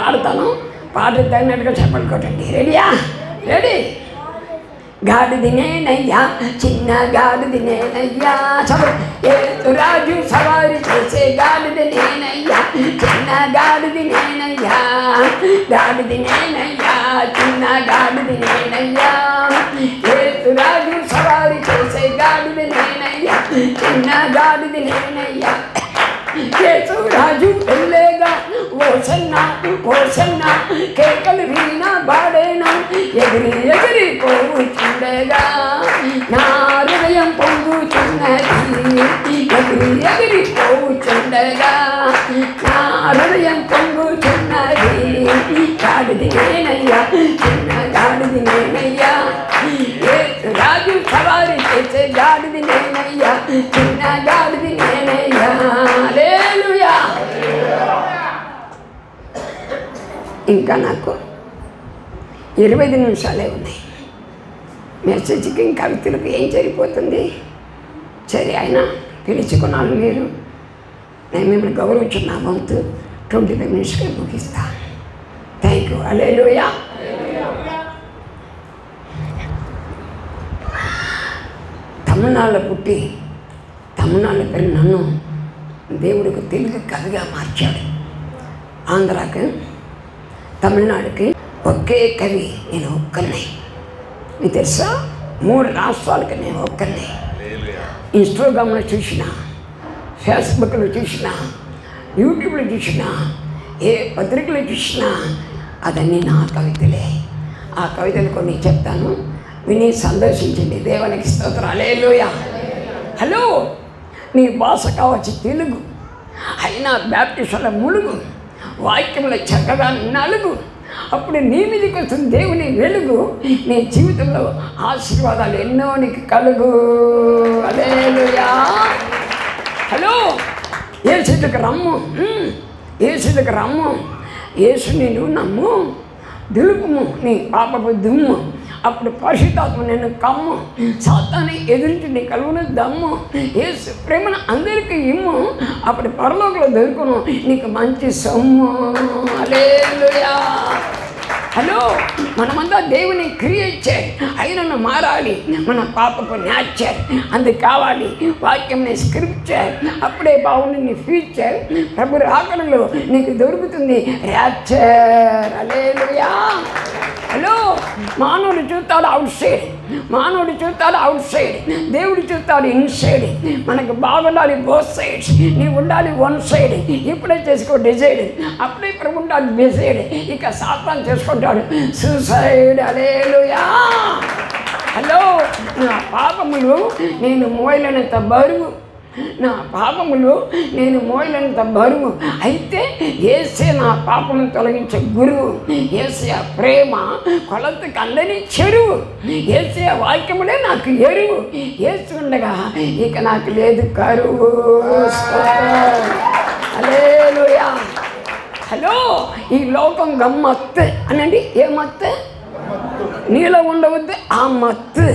పాడుతాను. పాట తగినట్టుగా చెప్పండి కొట్టండి. రెడీయా? రెడీ. గాడిది నేనయ్యా, చిన్న గాడిది నేనయ్యా. రాజు సవారి చేసే గాడిది నేనయ్యా, చిన్న గాడిది నేనయ్యా. గాడిది నేనయ్యా, చిన్న గాడిది నేనయ్యా. రాజు సవారి చేసే గాడిది నేనయ్యా, చిన్న గాడిది నేనయ్యా. రాజు వెళ్ళేగా ఓసన్నా ఓసన్నా కేకలు విన్నా బాడేనా, ఎగిరి పోవుచుండగా నా హృదయం పొంగుచున్నది, ఎగిరి పోవుచుండగా నా హృదయం పొంగుచున్నది. గాడిది నేనయ్యా, చిన్న గాడిది నేనయ్యా. రాజు సవారి చేసే గాడిది నేనయ్యా, చిన్న గాడిది నేనయ్యా. హల్లెలూయా. ఇంకా నాకు 25 నిమిషాలే ఉన్నాయి. మెసేజ్కి కవితలకు ఏం సరిపోతుంది? సరే, ఆయన పిలుచుకున్నాను మీరు, నేను మిమ్మల్ని గౌరవించున్నా. వంతు 25 నిమిషాలకి ముగిస్తా. Thank you. హల్లెలూయా. తమిళనాడులో పుట్టి తమిళనాడులో పెరిగిన నన్ను దేవుడికి తెలుగు కవిగా మార్చాడు. ఆంధ్రాకి తమిళనాడుకి ఒకే కవి నేను ఒక్కనే. మీకు తెలుసా? 3 రాష్ట్రాలకి నేను ఒక్కనే. ఇన్స్టాగ్రామ్లో చూసిన, ఫేస్బుక్లో చూసిన, యూట్యూబ్లో చూసినా, ఏ పత్రికలో చూసినా అదన్నీ నా కవితలే. ఆ కవితలు కొన్ని చెప్తాను, విని సందర్శించండి. దేవునికి స్తోత్రం. హల్లెలూయా. హలో, నీ భాష కావచ్చు తెలుగు, అయినా బ్యాప్టిస్టుల ములుగు, వాక్యంలో చక్కగా నలుగు. అప్పుడు నీ మీదకి వస్తుంది దేవుని వెలుగు. నీ జీవితంలో ఆశీర్వాదాలు ఎన్నో నీకు కలుగు. హల్లెలూయా. హలో, యేసుకి రమ్ము, యేసుకి రమ్ము. యేసుని నువ్వు నమ్ము, దులుపుము నీ పాపపు దుమ్ము. అప్పుడు పరిశుద్ధాత్మ నేను కమ్ము, సాతాన్ని ఎదురించి నీ కలుగును దమ్ము. యేసు ప్రేమను అందరికీ ఇమ్ము, అప్పుడు పరలోకంలో దొరుకును నీకు మంచి సొమ్ము. హల్లెలూయా. హలో, మనమంతా దేవుని క్రియేట్ చేయాలి, అయినను మారాలి. మన పాపపు నేచర్ అందుకు కావాలి. వాక్యం స్క్రిప్చర్, అప్పుడే బాగుంది నీ ఫ్యూచర్. ప్రభు రాకడలో నీకు దొరుకుతుంది ర్యాప్చర్. హల్లెలూయా. హలో, మానవుడు చూస్తాడు అవుట్ సైడ్, మానవుడు చూస్తాడు అవుట్ సైడ్, దేవుడు చూస్తాడు ఇన్సైడ్. మనకు బాగుండాలి బోత్ సైడ్స్, నీవు ఉండాలి వన్ సైడ్. ఇప్పుడే చేసుకో డిసైడ్, అప్పుడే ప్రభు ఉండాలి డిసైడ్. ఇక సాతాను చేసుకుంటాడు సూసైడ్. హల్లెలూయా. హలో, నా పాపములు నేను మోయలేనంత బరువు, నా పాపములు నేను మోయలేనంత బరువు. అయితే యేసే నా పాపమును తొలగించే గురువు. యేసే ప్రేమ కొలతకు అందని చెరువు. యేసే వాక్యములే నాకు ఎరువు. యేసు ఉండగా ఇక నాకు లేదు కరువు. హల్లెలూయా. హలో, ఈ లోకం గమ్మత్తు అనండి. ఏ మత్తు? నీలో ఉండవద్దు ఆ మత్తు.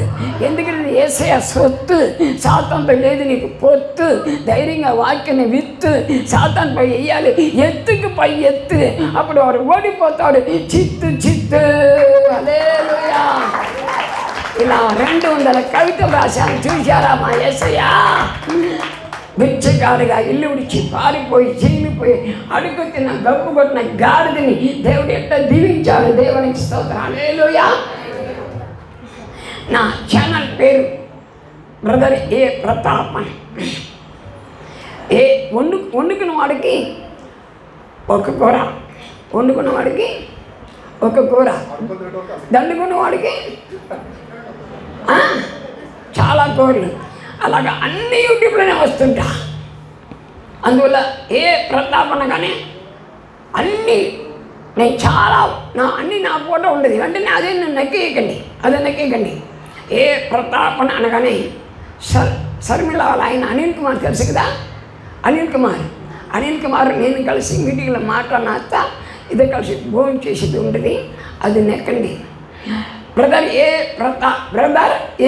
ఎందుకంటే యేసయ్య సొత్తు. సాతానుతో లేదు నీకు పొత్తు. ధైర్యంగా వాక్యాన్ని విత్తు, సాతానుపై వెయ్యాలి ఎత్తుకు పై ఎత్తు. అప్పుడు వాడు ఓడిపోతాడు చిత్తు చిత్తు. హల్లెలూయా. ఇలా 200 కవితలు రాశాను, చూశారా మా యేసయ్య? బిచ్చగాడిగా ఇల్లు విడిచి పారిపోయి చీలిపోయి అడుగు తిన్న గబ్బు కొట్టిన గాడిదని దేవుడు ఎట్లా దీవించాడు. దేవునికి స్తోత్రం. హల్లెలూయా. నా ఛానల్ పేరు బ్రదర్ ఏ ప్రతాపన్. ఏ వండుకున్న వాడికి ఒక కూర, వండుకున్న వాడికి ఒక కూర, దండుకున్న వాడికి చాలా కూరలు. అలాగా అన్ని యూట్యూబ్లోనే వస్తుంటా. అందువల్ల ఏ ప్రతాపన కానీ అన్నీ నేను చాలా అన్నీ నా ఫోటో ఉండేది. వెంటనే అదే నక్కేయకండి, అదే నక్కేయకండి. ఏ ప్రతాపన అనగానే శర్మిల ఆయన అనిల్ కుమార్ తెలుసు కదా, అనిల్ కుమార్ నేను కలిసి మీటింగ్లో మాట్లాడినాక ఇదే కలిసి భోజనం చేసేది ఉంటుంది, అది నెక్కండి. బ్రదర్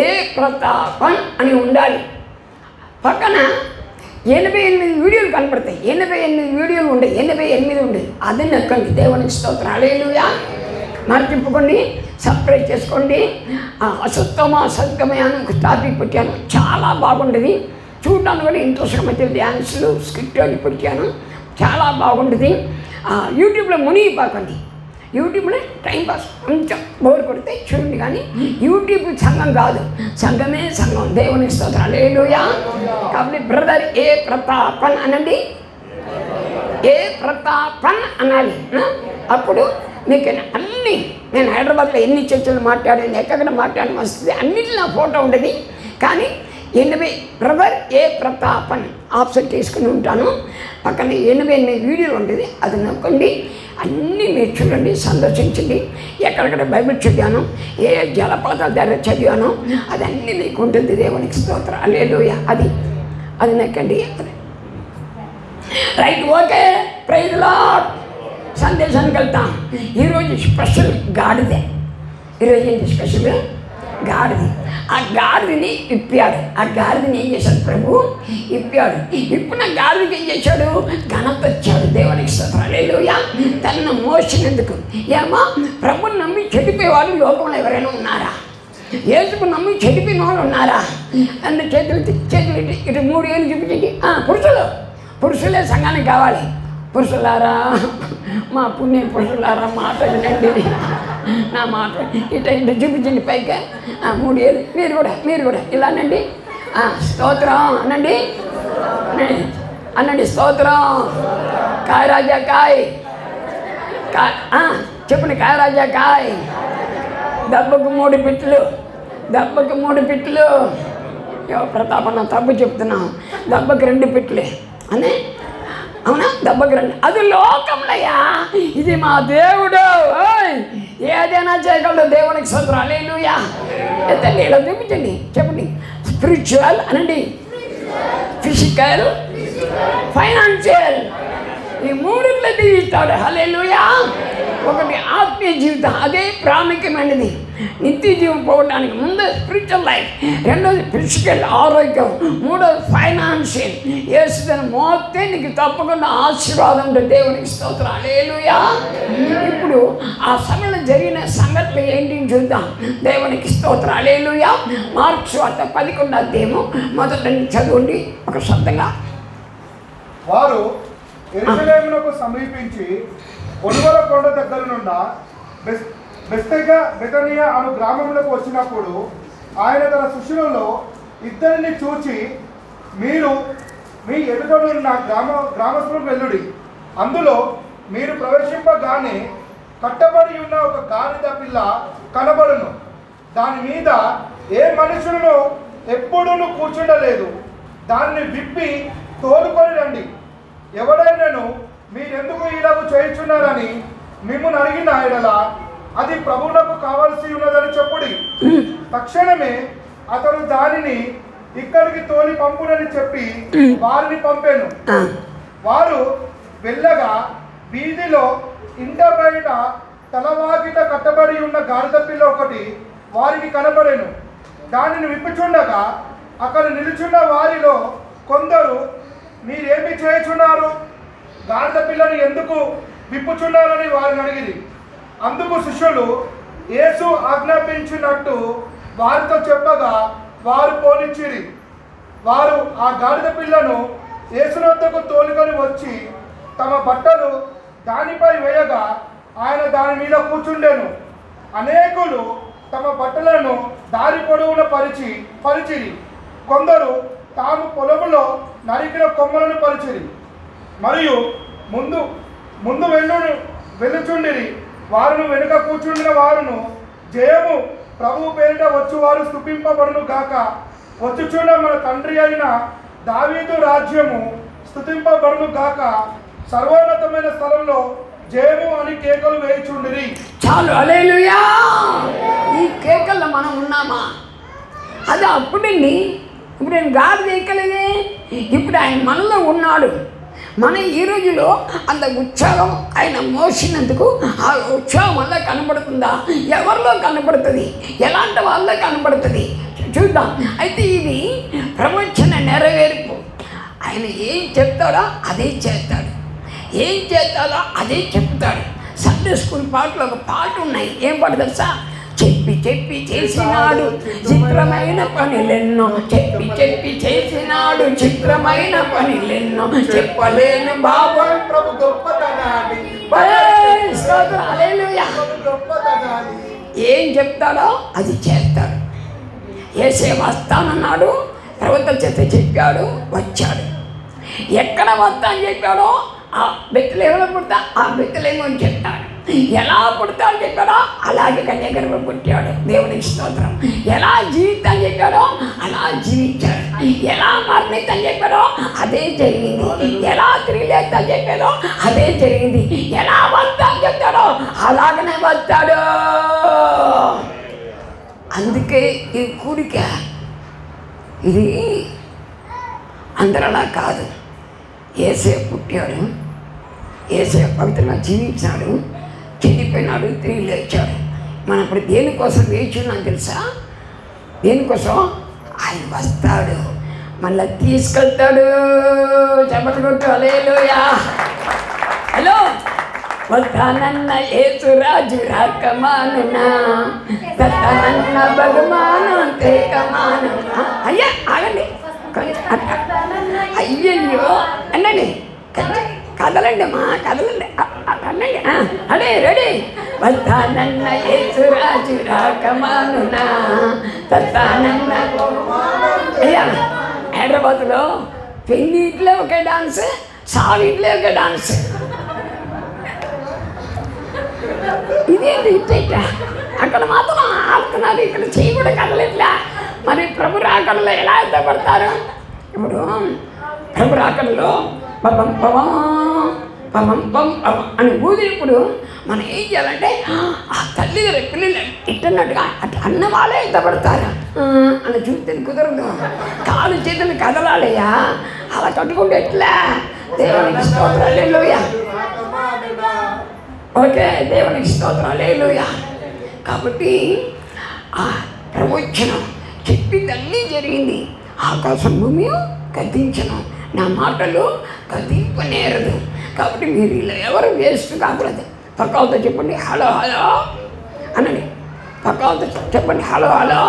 ఏ ప్రతాపన్ అని ఉండాలి. పక్కన 88 వీడియోలు కనపడతాయి. 88 వీడియోలు ఉంటాయి, 88 ఉంటాయి. అది నక్కండి. దేవునికి స్తోత్రం. హల్లెలూయా. మర్చిపోకండి, సబ్స్క్రైబ్ చేసుకోండి. అసత్తమా సద్గమయ అని ఒక టాపిక్ పెట్టాను, చాలా బాగుంటుంది. చూడడానికి కూడా ఇంట్రెస్ట్గా మధ్య డ్యాన్సులు స్క్రిప్ట్ అని పెట్టాను, చాలా బాగుంటుంది. యూట్యూబ్లో మునిగిపోకండి. యూట్యూబ్లో టైంపాస్ కొంచెం బోర్ కొడితే చూడండి, కానీ యూట్యూబ్ సంఘం కాదు, సంఘమే సంఘం. దేవునికి స్తోత్రం. హల్లెలూయా. కాబట్టి బ్రదర్ ఏ ప్రతాపన్ అనండి, ఏ ప్రతాపన్ అనాలి. అప్పుడు మీకు అన్నీ, నేను హైదరాబాద్లో ఎన్ని చర్చలు మాట్లాడాను, ఎక్కడ మాట్లాడడం వస్తుంది, అన్నింటిలో నా ఫోటో ఉంటుంది. కానీ 80 బ్రదర్ ఏ ప్రతాపన్ ఆప్షన్ తీసుకుని ఉంటాను. పక్కన 88 వీడియోలు ఉంటుంది, అది నొక్కండి. అన్నీ మీరు చూడండి, సందర్శించండి. ఎక్కడెక్కడ బైబిల్ చదివాను, ఏ జలపాతాల దగ్గర చదివాను, అదన్నీ మీకు ఉంటుంది. దేవునికి స్తోత్రం. హల్లెలూయా. అది నక్కండి. Right, okay. Praise lord. సందేశానికి వెళ్తాం. ఈరోజు స్పెషల్ గాడిదే. ఈరోజు ఏంటి స్పెషల్? గాడిది. ఆ గాడిదని ఇప్పాడు. ఆ గాడిదని ఏం చేశాడు ప్రభు? ఇప్పాడు. ఇప్పుడు నా గాడికి ఏం చేశాడు? ఘనత వచ్చాడు. దేవునికి స్తోత్రం. హల్లెలూయా. తనను మోసినందుకు. ఏమా, ప్రభుని నమ్మి చెడిపోయే వాళ్ళు లోకంలో ఎవరైనా ఉన్నారా? యేసుకు నమ్మి చెడిపోయిన వాళ్ళు ఉన్నారా? అన్న చేతులు ఇటు 3 ఏళ్ళు చూపించండి. పురుషులే సంఘానికి కావాలి. పురుషులారా, మా పుణ్య పురుషులారా, మాట వినండి, నా మాట ఇటు చూపించండి పైగా. 3 ఏళ్ళు మీరు కూడా ఇలానండి. స్తోత్రం అనండి, స్తోత్రం. కాయ రాజా కాయ్. చెప్పండి, కాయ రాజా కాయ్. దెబ్బకు 3 పిట్లు, దెబ్బకు 3 పిట్లు. ప్రతాపన్న తప్పు చెప్తున్నాం, దెబ్బకి 2 పిట్లే అని. అవునా? దెబ్బకి 2. అది లోకంలయ్యా, ఇది మా దేవుడు. ఏదైనా చేయగలడు. దేవునికి స్తోత్రం. హల్లెలూయా. ఎత్తండి, ఇలా చూపించండి, చెప్పండి. స్పిరిచువల్ అనండి, ఫిజికల్, ఫైనాన్షియల్, ఈ 3 జీవితాడు. హల్లెలూయా. ఒకటి ఆత్మీయ జీవితం, అదే ప్రాముఖ్యమైనది. నిత్య జీవం పోవడానికి ముందు స్పిరిచువల్ లైఫ్, రెండోది ఫిజికల్ ఆరోగ్యం, మూడోది ఫైనాన్షియల్. యేసుని మోస్తే నీకు తప్పకుండా ఆశీర్వాదం ఉంటుంది. దేవునికి స్తోత్రం. హల్లెలూయా. ఇప్పుడు ఆ సమయంలో జరిగిన సంఘటనలు ఏంటి చూద్దాం. దేవునికి స్తోత్రం. హల్లెలూయా. మార్కు సువార్త 11వ అధ్యాయము మొదటి చదవండి ఒక శబ్దంగా. వారు యెరూషలేమునకు సమీపించి ఒలివల కొండ దగ్గర నుండి బెతనియా అను గ్రామంలోకి వచ్చినప్పుడు ఆయన తన శిష్యులలో 2 చూచి, మీరు మీ ఎదుటనున్న గ్రామస్తులకు వెళ్ళుడి. అందులో మీరు ప్రవేశింపగానే కట్టబడి ఉన్న ఒక గాడిద పిల్ల కనబడును. దాని మీద ఏ మనుషులను ఎప్పుడూ కూర్చుండలేదు. దాన్ని విప్పి తోలుకొని రండి. ఎవడైనాను మీరెందుకు ఇలాగ చేయుచున్నారని మిమ్మల్ని అడిగిన ఎడల అది ప్రభువులకు కావాల్సి ఉన్నదని చెప్పుడి. తక్షణమే అతడు దానిని ఇక్కడికి తోలి పంపునని చెప్పి వారిని పంపాను. వారు వెళ్ళగా వీధిలో ఇంట బయట తలవాకిట కట్టబడి ఉన్న గాడిద పిల్ల ఒకటి వారికి కనబడెను. దానిని విప్పుచుండగా అక్కడ నిలుచున్న వారిలో కొందరు, మీరేమి చేయుచున్నారు? గాడిద పిల్లని ఎందుకు విప్పుచున్నారని వారిని అడిగిరి. అందుకు శిష్యులు యేసు ఆజ్ఞాపించినట్టు వారితో చెప్పగా వారు పోనిచ్చిరి. వారు ఆ గాడిద పిల్లను యేసు వద్దకు తోలుకొని వచ్చి తమ బట్టలు దానిపై వేయగా ఆయన దాని మీద కూర్చుండెను. అనేకులు తమ బట్టలను దారి పొడవున పరిచిరి. కొందరు తాము పొలములో నరికిన కొమ్మలను పరిచిరి. మరియు ముందు వెళ్ళుచుండిరి. వారును వెనుక కూర్చుండిన వారును, జయము ప్రభువు పేరిట వచ్చువారు స్తుతింపబడును గాక, వచ్చుచున్న మన తండ్రి అయిన దావీదు రాజ్యము స్తుతింపబడును గాక, సర్వోన్నతమైన స్థలంలో జయము అని కేకలు వేయుచుండిరి. చాలు. హల్లెలూయా. ఈ కేకల్లో మనం ఉన్నామా? అది అప్పుడండి. ఇప్పుడు నేను గాడిద ఎక్కలేదే. ఇప్పుడు ఆయన మనలో ఉన్నాడు. మన ఈ రోజులో అంత ఉత్సాహం ఆయన మోసినందుకు ఆ ఉత్సాహం వల్ల కనబడుతుందా? ఎవరిలో కనబడుతుంది? ఎలాంటి వాళ్ళలో కనబడుతుంది? చూద్దాం. అయితే ఇది ప్రవచన నెరవేర్పు. ఆయన ఏం చెప్తాడో అదే చేస్తాడు, ఏం చేస్తాడో అదే చెప్తాడు. సండే స్కూల్ పాటలో ఒక పాట ఉన్నాయి. ఏం పాట తెలుసా? చెప్పి చెప్పి చేసినాడు చిత్రమైన పనులెన్నో, చెప్పి చెప్పి చేసినాడు చిత్రమైన పనులెన్నో, చెప్పలేను బాబు ప్రభు గొప్పతనాన్ని. ఏం చెప్తాడో అది చేస్తాడు. యేసే వస్తానన్నాడు, ప్రవక్తల చేత చెప్పాడు, వచ్చాడు. ఎక్కడ వస్తా అని చెప్పాడో ఆ బెత్లెహేములో పుడతా, ఆ బెత్లెహేము అని చెప్తాడు. ఎలా పుడతాడని చెప్పాడో అలాగే కన్యాగర్భంలో పుట్టాడు. దేవునికి స్తోత్రం. ఎలా జీవితాన్ని చెప్పాడో అలా జీవించాడు. ఎలా మరణితని చెప్పాడో అదే జరిగింది. ఎలా తిరిగిలేదని చెప్పాడో అదే జరిగింది. ఎలా వస్తా అని చెప్తాడో అలాగనే వస్తాడు. అందుకే ఈ కూడిక ఇది అందరలా కాదు. యేసే పుట్టాడు, యేసే పవిత్రంగా జీవించాడు, చనిపోయినాడు, తిరిగి లేచాడు. మనం ఇప్పుడు దేనికోసం వేచున్నాం తెలుసా? దేనికోసం? ఆయన వస్తాడు, మళ్ళీ తీసుకెళ్తాడు. చెప్పట్లు కొట్టు. హల్లెలూయా. హలో, వస్తానన్న యేసురాజు రాకమానునా, వస్తానన్న బహుమానం తేకమాను. అయ్యా ఆగండి, అయ్యయ్యో అనండి, కదలండి అమ్మా, కదలండి అనండి. అదే రెడీ. వస్తానన్న యేసురాజు రాకమానునా, వస్తానన్న. అయ్యా హైదరాబాద్లో పెళ్ళిట్లో ఒకే డాన్స్, సావిట్లో ఒకే డాన్స్. ఇదేంటి ఇట్లా అక్కడ మాత్రం ఆడుతున్నారు, ఇక్కడ చెయ్యి కూడా కదలట్లా. మరి ప్రభు రాకడలో ఎలా ఎత్తపడతారు? ఇప్పుడు ప్రభు రాకడలో పవం పవం పవం పం పవం అని ఊదినప్పుడు మనం ఏం చేయాలంటే ఆ తల్లి దగ్గర పిల్లలు ఇట్టన్నట్టుగా అట్లా అన్న వాళ్ళే ఎత్తపడతారు అని చూస్తే కుదరదు. కాలు చేతులు కదలాలయ్యా, అలా కట్టుకుంటే ఎట్లా? దేవునికి స్తోత్రం, హల్లెలూయా. ఓకే, దేవునికి స్తోత్రం, హల్లెలూయా. కాబట్టి ఆ ప్రవచనం చెప్పిందన్నీ జరిగింది. ఆకాశం భూమి గతించను, నా మాటలు గతింపనేరదు. కాబట్టి మీరు ఇలా ఎవరు వేస్ట్ కాకూడదు. పక్కలతో చెప్పండి హలో హలో అనండి. పక్కలతో చెప్పండి హలో హలో.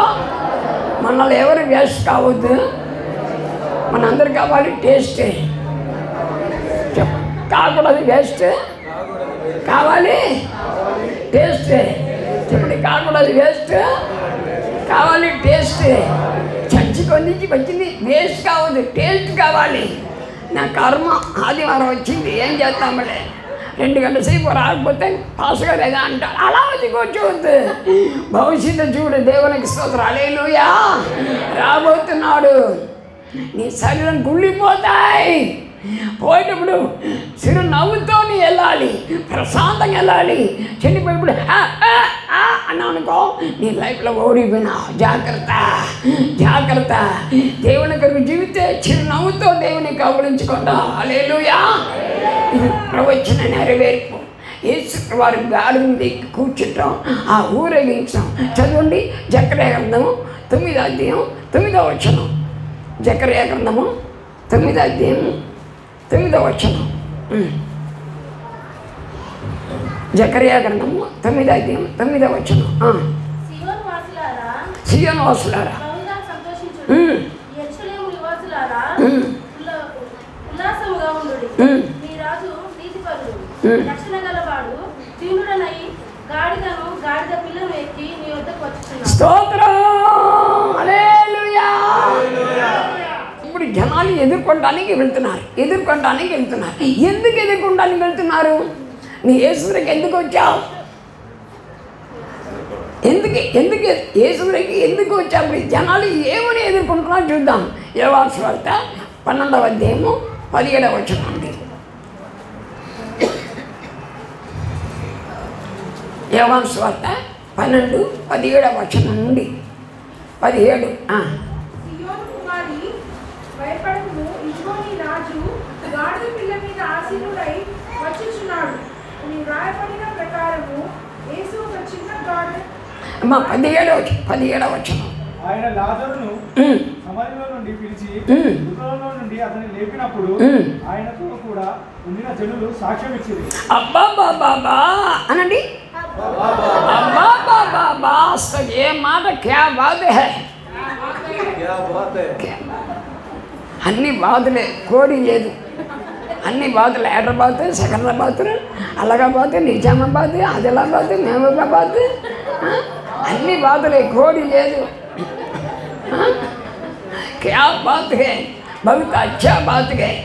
మనల్ని ఎవరు వేస్ట్ కావద్దు, మనందరు కావాలి టేస్ట్. కాకూడదు వేస్ట్, కావాలి టేస్ట్. చెప్పండి కాకూడదు వేస్ట్, కావాలి టేస్ట్. చర్చికి నుంచి వచ్చింది వేస్ట్ కావద్దు, టేస్ట్ కావాలి. నా కర్మ ఆదివారం వచ్చింది, ఏం చేస్తామలే 2 గంటల సేపు రాకపోతే పాస్ గారు ఏదో అంటారు, అలా వచ్చి కూర్చోవద్దు. భవిష్యత్తు చూడు, దేవునికి స్తోత్రం, హల్లెలూయా. రాబోతున్నాడు, నీ శరీరం కుళ్ళిపోతాయి. పోయేటప్పుడు చిరు నవ్వుతో వెళ్ళాలి, ప్రశాంతంగా వెళ్ళాలి. చనిపోయినప్పుడు అన్నా అనుకో, నీ లైఫ్లో ఓడిపోయినా. జాగ్రత్త జాగ్రత్త. దేవుని కొరకు జీవితే చిరు నవ్వుతో దేవుని కౌగులించుకుంటా. హల్లెలూయా. ఇది ప్రవచన నెరవేర్పు. యేసు వారి గాడి మీద కూర్చుంటాం, ఆ ఊరేగించడం. చదవండి జకర్యా గ్రంథము 9వ అధ్యాయం 9వ వచనం. జకర్యా గ్రంథము 9వ అధ్యాయం 9వ వచనం. జకర్యా గ్రంథము 9వ అధ్యాయం 9వ వచనం. సియోను వాసులారా స్తోత్రం, హల్లెలూయా. ఇప్పుడు జనాలు ఎదుర్కొనడానికి వెళ్తున్నారు. ఎందుకు ఎదుర్కొనడానికి వెళ్తున్నారు? నీ యేసుకి ఎందుకు వచ్చావు? ఎందుకు యేసుకి ఎందుకు వచ్చావు? జనాలు ఏమని ఎదుర్కొంటున్నారో చూద్దాం. యోహాను సువార్త 12వ అధ్యాయము 17వ వచనం అండి. యోహాను సువార్త 12:17వ వచనం నుండి 17. అమ్మా 17వ వచనం. ఆయన లాజరును సమాధిలో నుండి పిలిచి మృతులలో నుండి అతన్ని లేపినప్పుడు ఆయనతో కూడా ఉండిన జనులు సాక్ష్యం ఇచ్చింది. అబ్బా బాబా అనండి. అబ్బా బాబా, అసలు ఏ మాట క్యా బాత్ హై. అన్ని బాతులే, కోడి లేదు. అన్ని బాతులు, హైదరాబాద్, సికింద్రాబాద్, అలహాబాద్, నిజామాబాద్, ఆదిలాబాద్, మహబూబాబాద్, అన్ని బాతులే, కోడి లేదు. క్యా బాత్ హై, బహుత్ అచ్చా బాత్ హై.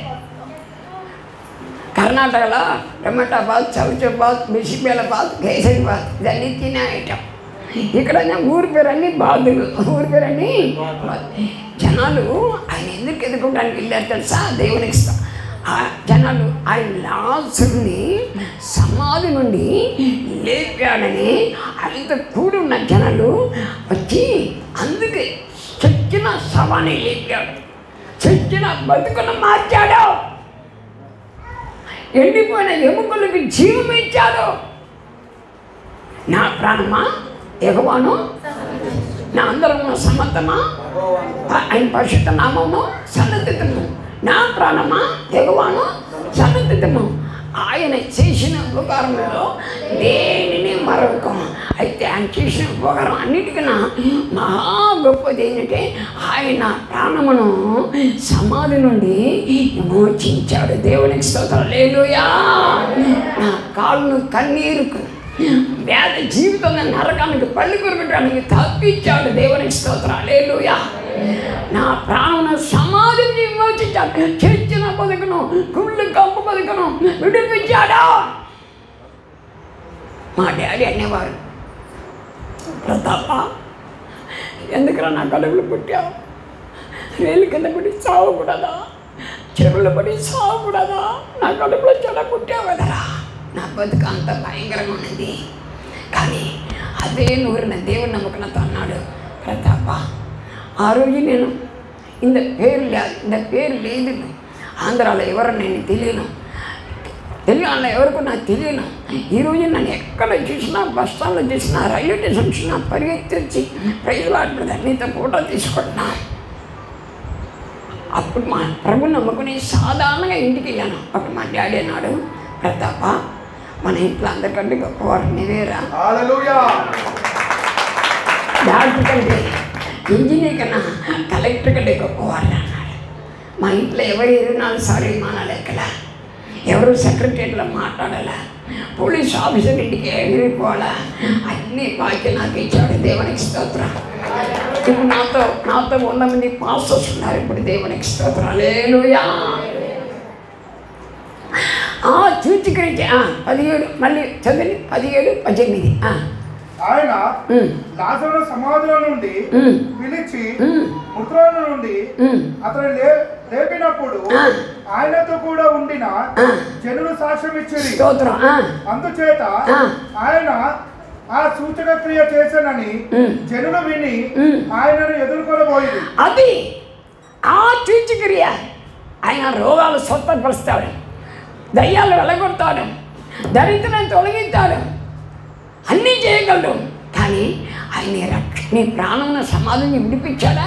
కర్ణాటకలో టమాటాబాద్, చౌచబాద్, బిసిబేలాబాద్, కేసరిబాద్ ఇదన్నీ తినే ఐటమ్. ఇక్కడ ఊరి పేరన్నీ బాధులు, ఊరి పేరన్నీ జనాలు ఆయన ఎందుకు ఎదుర్కోవడానికి వెళ్ళారు తెలుసా? దేవునికి ఆ జనాలు ఆయన లాజరుని సమాధి నుండి లేపాడని ఆయనతో కూడి ఉన్న జనాలు వచ్చి అందుకే చచ్చిన శవాన్ని లేపాడు, చచ్చిన బతుకును మార్చాడు, ఎండిపోయిన ఎముకలకి జీవం ఇచ్చాడు. నా ప్రాణమా యెహోవాను, నా అందరము సమర్థమా ఆయన పరిశుద్ధ నామమును సన్నతితము. నా ప్రాణమా యెహోవాను సన్నతితము. ఆయన చేసిన ఉపకారంలో దేనిని మరొకం. అయితే ఆయన చేసిన ఉపకారం అన్నిటికన్నా మహా గొప్పది ఏంటంటే ఆయన ప్రాణమును సమాధి నుండి విమోచించాడు. దేవునికి స్తోత్రం, హల్లెలూయా. నా కాళ్ళను కన్నీరుకు వేద జీవితంలో నరకానికి పళ్ళు కొరకడానికి తప్పించాడు. దేవునికి స్తోత్రం, హల్లెలూయా. నా ప్రాణమును సమాధిని విమోచించాడు. చచ్చిన బతుకును, కుళ్ళు కంపు బతుకును విడిపించాడు. మా డాడీ అనేవారు, ప్రతాప ఎందుకురా నా కడుపులో పుట్టావు, వేలు కింద పడి చావకూడదా, చెరువులో పడి చావకూడదా, నా కడుపులో చెడ పుట్టావు కదరా. నా బతుకు అంత భయంకరంగా ఉన్నది. కానీ అదే నూరిన దేవుడు నమ్మకనతో అన్నాడు, ప్రతాప ఆ రోజు నేను ఇంత పేరు లేదు, ఆంధ్రాలో ఎవరు నేను తెలియను, తెలంగాణలో ఎవరికి నాకు తెలియను. ఈరోజు నన్ను ఎక్కడ చూసినా, బస్ స్టాండ్లో చూసినా, రైల్వే స్టేషన్ చూసినా పరిగెత్తి వచ్చి ప్రైజ్లు ఆడుతుంది, నీతో ఫోటో తీసుకుంటున్నా. అప్పుడు మా ప్రభు నమ్ముకుని సాధారణంగా ఇంటికి వెళ్ళాను. అప్పుడు మా డాడీ అన్నాడు, ప్రతాప మన ఇంట్లో అందరికంటే గొప్పవారు నీవేరా, డాక్టర్ కంటే ఇంజనీర్ కన్నా కలెక్టర్ కంటే గొప్పవారు అన్నాడు. మా ఇంట్లో ఎవరు 24 సార్లు విమానాలు ఎక్కలా, ఎవరు సెక్రటరీలో మాట్లాడాలా, పోలీస్ ఆఫీసర్ ఇంటికి ఎగిరిపోవాలా, అన్నీ బాకీ నాకు ఇచ్చాడు. దేవునికి స్తోత్రం. ఇప్పుడు నాతో 100 మంది పాస్టర్స్ ఉన్నారు. ఇప్పుడు దేవునికి స్తోత్రం. హల్లెలూయా. చూచికరించి 17 మళ్ళీ చదివి 17, 18. ఆయన లాజరు సమాధిలో నుండి పిలిచి మృతుల నుండి అతను లేపినప్పుడు ఆయనతో కూడా ఉండిన జనులు సాక్ష్యం ఇచ్చేది. అందుచేత ఆయన ఆ సూచక క్రియ చేశానని జనులు విని ఆయనను ఎదుర్కొనబోయింది. అది ఆ సూచక్రియ. ఆయన రోగాలు స్వస్థపరుస్తాడు, దయ్యాలు వెలగొడతాడు, దరిద్రాన్ని తొలగిస్తాడు, అన్నీ చేయగలడు. కానీ ఆయన నీ ప్రాణం సమాధిని విడిపించాడా?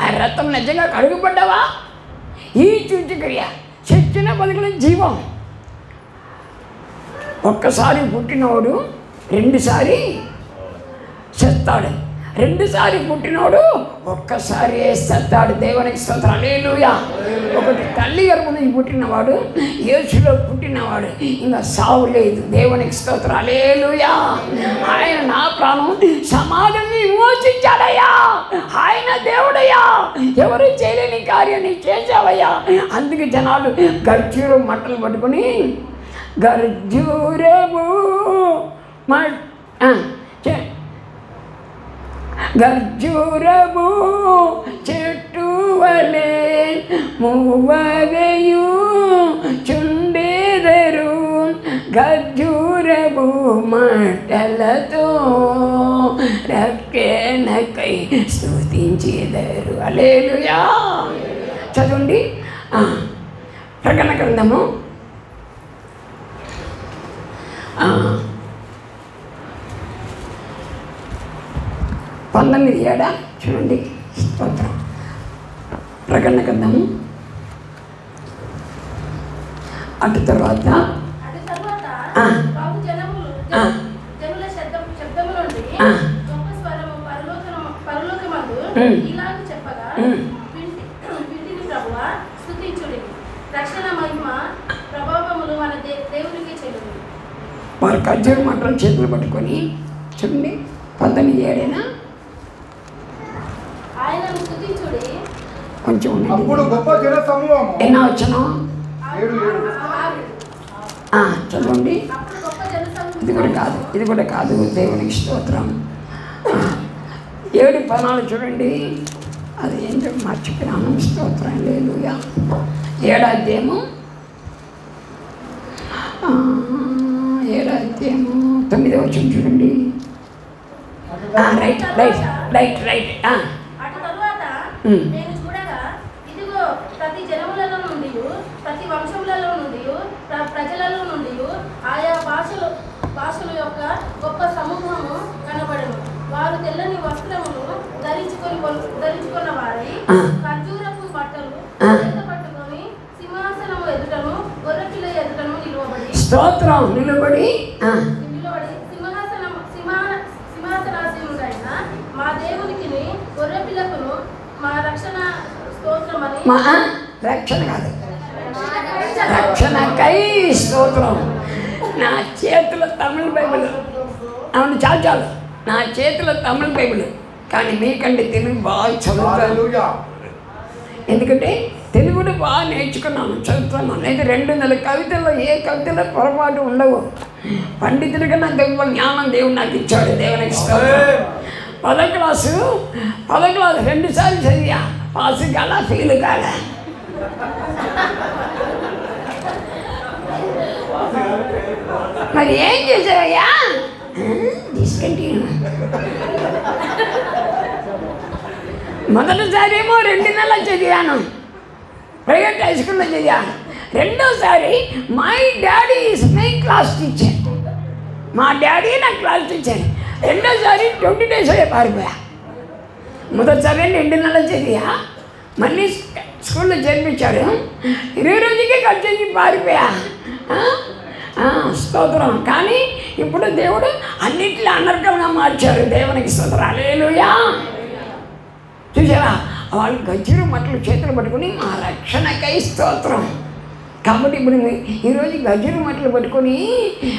ఆయన రక్తం నిజంగా కడుగుపడ్డావా? ఈ సూచక్రియ చచ్చిన బతుకుల జీవం. ఒక్కసారి పుట్టినోడు 2 సారి చేస్తాడు, 2 సారి పుట్టినోడు ఒక్కసారి చేస్తాడు. దేవునికి స్తోత్రం. హల్లెలూయా. ఒకటి తల్లి గర్భం నుంచి పుట్టినవాడు, యేసులో పుట్టినవాడు, ఇంకా సావు లేదు. దేవునికి స్తోత్రం. హల్లెలూయా. ఆయన నా ప్రాణం సమాధిని విమోచించాడయ్యా. ఆయన దేవుడయ్యా, ఎవరు చేయలేని కార్యాన్ని చేశావయ్యా. అందుకే జనాలు గర్జూరు మట్టలు పట్టుకుని గర్జూరము గర్జూరము చెట్టు వలె మూవగయు చుండెదరు, గర్జూరము మంటలతో రక్షణకై స్తుతించెదరు. హల్లెలూయా. చదవండి ప్రకటన గ్రంథము 19:7 చూడండి. స్తోత్రం. ప్రకటన గ్రంథము అటు తర్వాత వారు ఖర్జూర మంటలు చేతులు పట్టుకొని చూడండి 19:7 కొంచెం అప్పుడు గొప్ప జన సమూహము ఎన్నో వచ్చను 7 చదవండి. ఇది కూడా కాదు. దేవునికి స్తోత్రం. 7:14 చూడండి. అది ఏంటో మర్చిపోయినాను. స్తోత్రం. హల్లెలూయా. 7వ అధ్యాయము 9వ వచనం చూడండి. రైట్. ప్రతి జనములలో నుండి, ప్రతి వంశములలో నుండి, ప్రజలలో నుండి ఆయా భాషల యొక్క గొప్ప సమూహము కనబడను. వారు తెల్లని వస్త్రములు ధరించుకున్న వారై ఖర్జూరపు బట్టలు పట్టుకొని సింహాసనము ఎదుటను గొర్రెపిల్ల ఎదుటను నిలబడి సింహాసనాసీనుడైన మా దేవునికి గొర్రెపిల్లకును మా రక్షణ స్తోత్రమని, రక్షణ కాదు, రక్షణకై స్తోత్రం. నా చేతిలో తమిళ బైబిల్, అవును చాలు, నా చేతిలో తమిళ బైబిల్, కానీ మీకంటే తెలుగు బాగా చదువుతాను. ఎందుకంటే తెలుగుని బాగా నేర్చుకున్నాను, చదువుతున్నాను. అయితే 2 నెలల కవితల్లో ఏ కవితలో పొరపాటు ఉండవు. పండితుడి కన్నా గొప్ప జ్ఞానం దేవుడు నాకు ఇచ్చాడు. దేవునికి స్తోత్రం. 10వ క్లాసు 2 సార్లు చదివా, పాస్ కాల ఫెయిల్ కాల. మరి ఏం చేసావయ్యా? డిస్కంటిన్యూ. మొదటిసారి ఏమో 2 నెలలు చదివాను, ప్రైవేట్ హై స్కూల్లో చదివాను. రెండోసారి my daddy is my class teacher, మా డాడీ నా క్లాస్ టీచర్. రెండోసారి 20 days పారిపోయా. మొదటిసారి 2 నెలలు చదివా, మళ్ళీ స్కూల్లో చేర్పించారు. 20 రోజులకే కట్ చేసి పారిపోయా. స్తోత్రం. కానీ ఇప్పుడు దేవుడు అన్నింటిలో అనర్గంగా మార్చారు. దేవునికి స్తోత్రం. హల్లెలూయా. చూసారా, వాళ్ళు గజ్జరు మట్టలు చేతులు పట్టుకుని మా రక్షణకై స్తోత్రం. కాబట్టి ఇప్పుడు ఈరోజు గజ్జరు మట్టలు పట్టుకొని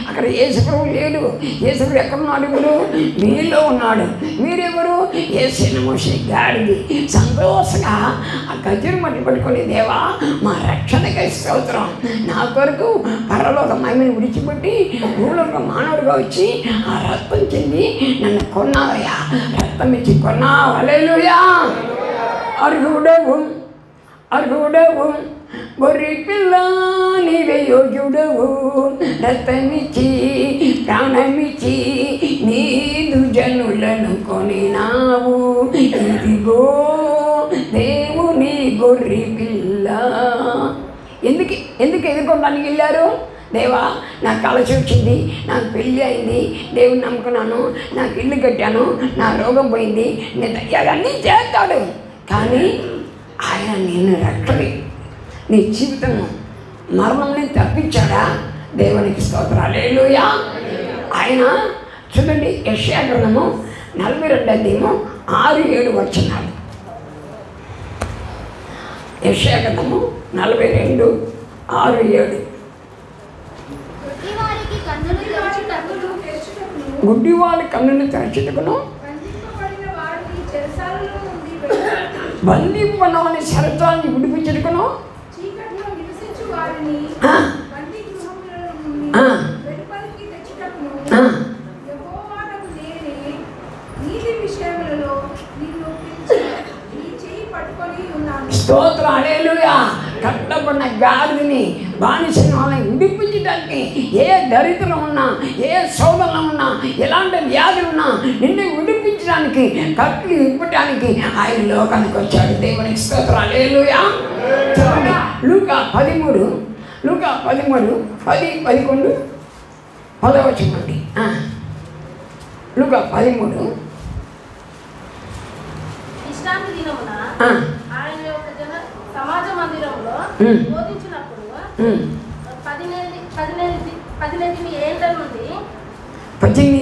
అక్కడ యేసుప్రభు లేడు. యేసుప్రభు ఎక్కడున్నాడు? ఇప్పుడు మీలో ఉన్నాడు. మీరెవరు? యేసు మోషే గాడిది. సంతోషంగా ఆ గజ్జరు మట్టలు పట్టుకొని, దేవా మా రక్షణకై స్తోత్రం, నా కొరకు పరలోక మహిమని విడిచిపెట్టి భూలోక మానవుడిగా వచ్చి ఆ రక్తం చెంది నన్ను కొన్నావయ్యా, రక్తం ఇచ్చి కొన్నావు. హల్లెలూయా. అర్హుడవు అర్హుడవు గొర్రె పిల్ల నీవే యోగ్యుడవు, రక్తమిచ్చి ప్రాణమిచ్చి నీదు జనులను కొనినావు. ఇదిగో దేవుని గొర్రె పిల్ల. ఎందుకు ఎదుర్కొనడానికి వెళ్ళారు? దేవా నాకు కలసి వచ్చింది, నాకు పెళ్ళి అయింది, దేవుని నమ్ముకున్నాను, నాకు ఇల్లు కట్టాను, నా రోగం పోయింది, నేను అవన్నీ చేస్తాడు. కానీ ఆయన నేను రక్షణి, నీ జీవితం మరణంని తప్పించాడా? దేవునికి స్తోత్రం. హల్లెలూయా. ఆయన చూడండి, యెషయా గ్రంథము 42 6-7 వచనాలు. యెషయా గ్రంథము 42 6-7. గుడ్డివాడి కన్నులు తెరచుటకును, బంధింపనని శరతాన్ని విడిపించుటకును, స్తోత్రం. హల్లెలూయా. కట్టబడిన గాడిని బానిసైన వాళ్ళని విడిపించడానికి, ఏ దరిద్రం ఉన్నా, ఏ శోధనలు ఉన్నా, ఎలాంటి వ్యాధులు ఉన్నా నిన్ను విడిపించడానికి, కట్లు ఇప్పటానికి ఆయన లోకానికి వచ్చాడు. దేవునికి స్తోత్రం. హల్లెలూయా. చూడండి, లూకా 13 10-11 10 లూకా 13. విశ్రాంతి దినమున ఆయన యొక్క సమాజ మందిరంలో బోధించినప్పుడు 18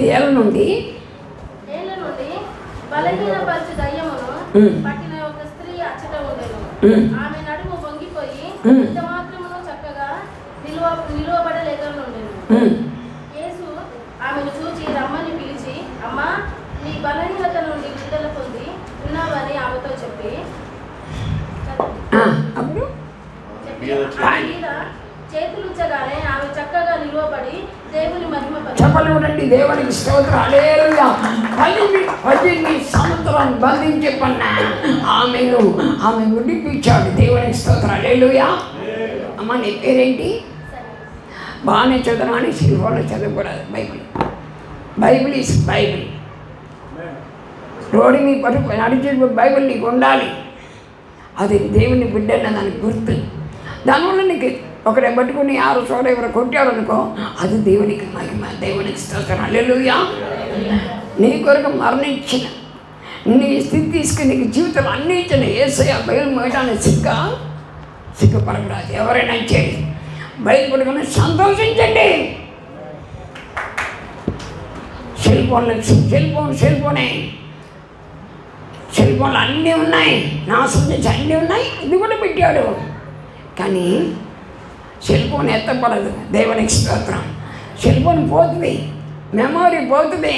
ఏళ్ళ నుండి బలహీనపరచు దయ్యమును పట్టిన ఒక స్త్రీ అచ్చట ఉండెను. ఆమె నడుము వంగిపోయి ఇంత మాత్రమును చక్కగా నిలువబడలేకనుండెను. యేసు ఆమెను చూచి రమ్మని పిలిచి, అమ్మా నీ బలహీనత నుండి విడుదల పొంది ఉన్నావని ఆమెతో చెప్పి చేతులుంచగానే ఆమె చక్కగా నిలువబడి దేవుని మహిమ చెప్పండి. దేవునికి స్తోత్రం. హల్లెలూయా. 18 సంవత్సరాలు బంధించి ఆమె విడిపించాడు. దేవునికి స్తోత్రం. హల్లెలూయా. అమ్మ నీ పేరేంటి? బాగానే చదవాలి, సిల్వర్లో చదవకూడదు. Bible is Bible. రోడ్డు మీ పరుపు నడిచే బైబిల్ నీకు ఉండాలి. అది దేవుని బిడ్డ దానికి గుర్తు. దానివల్ల నీకు ఒకరే పట్టుకుని 6 చోట ఎవరు కొట్టాడు అనుకో, అది దేవునికి మహిమ. దేవునికి స్తోత్రం. హల్లెలూయా. నీ కొరకు మరణించిన, నీ స్థితి తీసుకుని నీకు జీవితంలో అన్నీ ఇచ్చిన యేసయ్య బయలు మోయడానికి సిగ్గుపడకూడదు. ఎవరైనా చేయి బయలుపడుకుని సంతోషించండి. సెల్ ఫోన్లు అన్నీ ఉన్నాయి, నాశనం చేసి అన్నీ ఉన్నాయి. ఇది కూడా పెట్టాడు. కానీ సెల్ ఫోన్ ఎత్తపడదు. దేవునికి స్తోత్రం. సెల్ ఫోన్ పోతుంది, మెమొరీ పోతుంది,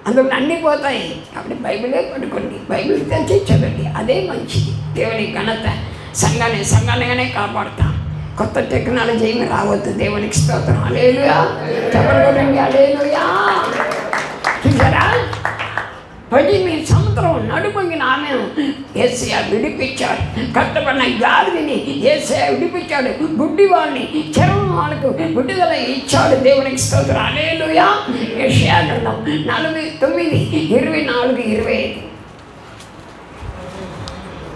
అందులో అన్నీ పోతాయి. కాబట్టి బైబిలే పట్టుకోండి, బైబిల్ తెచ్చి చదవండి. అదే మంచిది. దేవుని ఘనత సంఘాన్ని సంఘాలుగానే కాపాడుతాం. కొత్త టెక్నాలజీ ఏమి రావద్దు. దేవునికి స్తోత్రం. హల్లెలూయా. చెప్పండి హల్లెలూయా. చూసారా, 18 సంవత్సరం నడుమొంగిన ఆమెను యేసయ్య విడిపించాడు. కట్టబడిన గాడిదని యేసయ్య విడిపించాడు. గుడ్డి వాళ్ళని, చెరువు వాళ్ళకు విడుదల ఇచ్చాడు. దేవునికి స్తోత్రం. హల్లెలూయా. యెషయా గ్రంథం 49, 24, 25.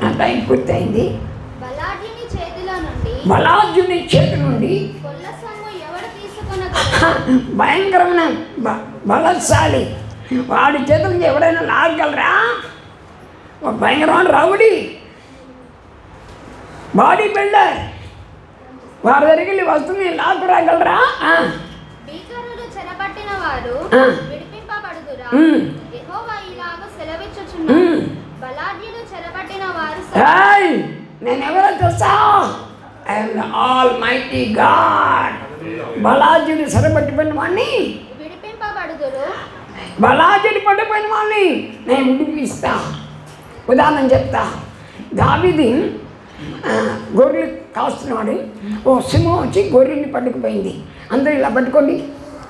నా టైం పూర్తయింది. బలార్జుని చేతి నుండి భయంకరమైన బలశాలి వాడి చేతుల నుంచి ఎవరైనా లాగలరా? భయంకరమైన రౌడీ, బాడీ బిల్డర్, వారి దగ్గరికి వస్తుంది లాక్కురాగలరా? నేనెవరో తెలుసా? I'm the almighty God. బలార్జుని సరబట్టిపోయిన వాడిని, బలార్జుని పడిపోయిన వాడిని నేను విడిపిస్తా. ఉదాహరణ చెప్తా. దావీదు గొర్రెలు కాస్తున్నాడు. ఓ సింహం వచ్చి గొర్రెని పట్టుకుపోయింది. అందరూ ఇలా పట్టుకోండి,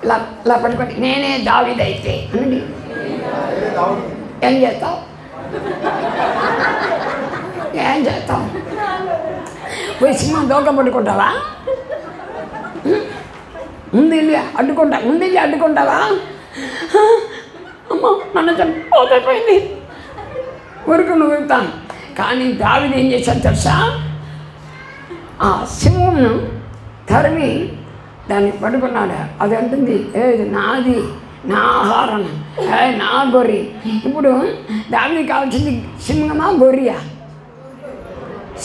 ఇలా ఇలా పట్టుకోండి. నేనే దావీదు అయితే అనండి. ఏం చేస్తావు? ఏం చేస్తావు? పోయి సింహం దోక పట్టుకుంటావా? ముందెళ్ళి అడ్డుకుంటావా? అమ్మ నన్ను చంపిపోతైపోయింది ఊరికి నువ్వు వెళ్తాను. కానీ దావీదు ఏం చేశాడు తెలుసా? ఆ సింహంను తరిమి దాన్ని పట్టుకున్నాడు. అది అంటుంది, ఏది నాది, నా ఆహారం, నా గొర్రె. ఇప్పుడు దావీదుకి కావాల్సింది సింహమా గొర్రెయా?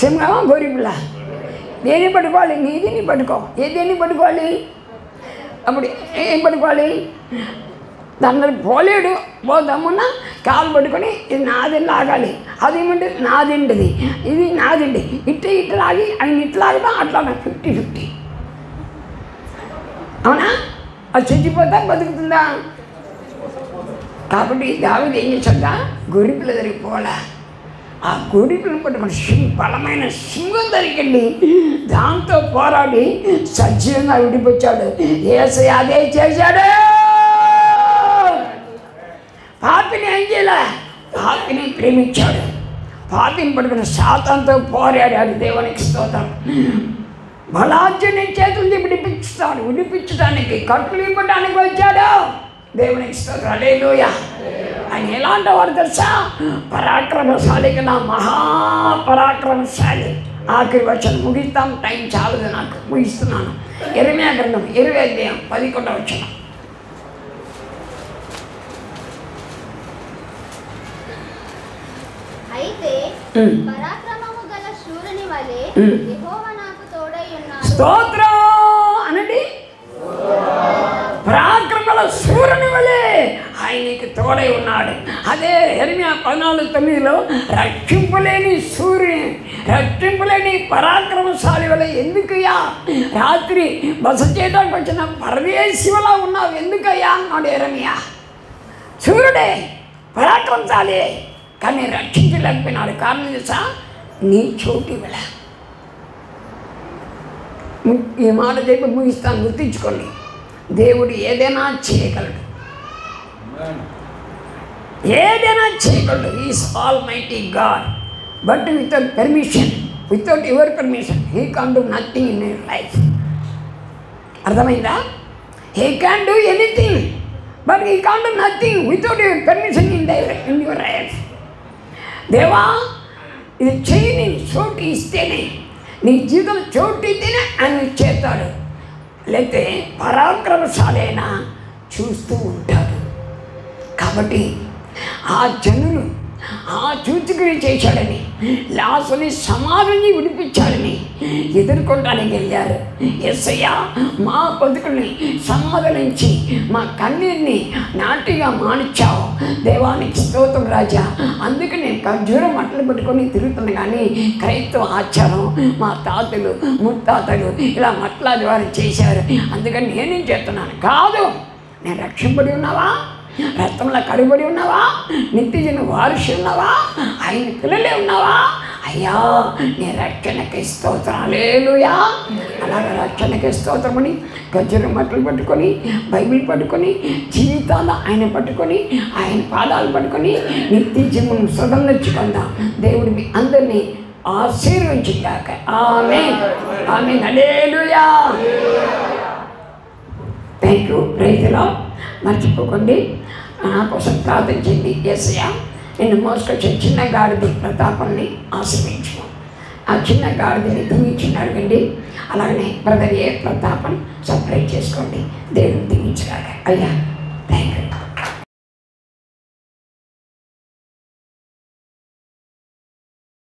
సింహమా గొర్రె పిల్ల? దేన్ని పట్టుకోవాలి? నీది నీ పట్టుకో. దేన్ని పట్టుకోవాలి? అప్పుడు ఏం పట్టుకోవాలి? దాని పోలేడు. పోదామున్న కాలు పట్టుకొని ఇది నాది లాగాలి. అదేమంటే నాదింటిది, ఇది నాదిండి. ఇట్ట లాగి ఆయన ఇట్లాగదా అట్లా 50-50. అవునా? అది చచ్చిపోతా బతుకుతుందా? కాబట్టి దావీదు ఏం చేశాడా? గొర్రె పిల్ల దగ్గరికి పోవాలా. ఆ గొర్రె పిల్లని పట్టుకొని బలమైన సింహం దగ్గరికి వెళ్ళి దాంతో పోరాడి సజీవంగా విడిపించాడు. యేసయ్య అదే చేశాడు. పాపిని ఏం చేయలే, పాపిని ప్రేమించాడు. పాపిని పట్టుకుని సాతానుతో పోరాడాడు. దేవునికి స్తోత్రం. బలార్జుని చేతుల్ని విడిపించడానికి కట్టులు ఇవ్వడానికి వచ్చాడు. దేవునికి స్తోత్రం. హల్లెలూయా. ఆయన ఎలాంటి వాడు తెలుసా? పరాక్రమశాలి కన్నా మహాపరాక్రమశాలి. ఆఖరి వచనం ముగిస్తాం, టైం చాలదు నాకు, ముగిస్తున్నాను. యెరెమీయా గ్రంథం 20:11. స్తోత్రం అనండి. పరాక్రమల శూరుని వలె ఆయనకి తోడై ఉన్నాడు. అదే యెరెమీయా 14:9 రక్షింపులేని సూర్యుని, రక్షింపులేని పరాక్రమశాలి వలె ఎందుకయ్యా రాత్రి బస చేయడానికి వచ్చిన పరదేశివలా ఉన్నావు ఎందుకయ్యా అన్నాడు యెరెమీయా. సూర్యుడే పరాక్రమశాలి, కానీ రక్షించలేకపోయినాడు. కారణం తెలుసా? నీ చోటు వల్ల. ఈ మాట చెప్పి ముగిస్తాను, గుర్తించుకోండి. దేవుడు ఏదైనా చేయగలడు, ఏదైనా చేయగలడు. Is almighty God. But without permission, without your permission he can do nothing in your life. అర్థమైందా? He can do anything but he can do nothing without your permission in your life. దేవా ఇది చేయని చోటు ఇస్తేనే, నీ జీవితం చోటు ఇస్తేనే ఆయన చేస్తాడు. లేకపోతే పరాక్రమశాలైన చూస్తూ ఉంటాడు. కాబట్టి ఆ జనులు ఆ చూచుకుని చేశాడని, లాసుని సమాధిని విడిపించాడని ఎదుర్కొనడానికి వెళ్ళారు. యేసయ్య మా బతుకుల్ని సమాధానించి మా కన్నీరిని నాటిగా మానిచ్చావు. దేవానికి స్తోత్రం రాజా. అందుకే నేను ఖర్జూరం మట్టలు పెట్టుకొని తిరుగుతున్నా. కానీ క్రైస్తవ ఆచారం మా తాతలు ముత్తాతలు ఇలా మట్ల ద్వారా చేశారు. అందుకని నేనేం చేస్తున్నాను కాదు. నేను రక్షింపడి ఉన్నావా? రక్తంలో కడిబడి ఉన్నావా? నిత్యజన వారసు ఉన్నావా? ఆయన పిల్లలే ఉన్నావా? అయ్యా నీ రక్షణకి స్తోత్రం, హల్లెలూయా. అలాగే రక్షణకి స్తోత్రమని గజ్జర మట్టలు పట్టుకొని, బైబిల్ పట్టుకొని, జీవితాలు ఆయన పట్టుకొని, ఆయన పాదాలు పట్టుకొని నిత్య జీవనం స్వతంత్రించుకుందాం. దేవుడు మీ అందరినీ ఆశీర్వదించుగాక. Amen, amen, hallelujah. Thank you. Praise the lord. మర్చిపోకండి, నా కోసం ప్రార్థన చేయండి. యేసయ్యా నిన్ను మోసుకొచ్చే చిన్న గాడిద ప్రతాపాన్ని ఆశ్రయించు. ఆ చిన్న గాడిదని దీవించుని అడగండి. అలాగనే బ్రదర్ ఏ ప్రతాపం సపరేట్ చేసుకోండి. దేవుని దీవించగాక. అయ్యా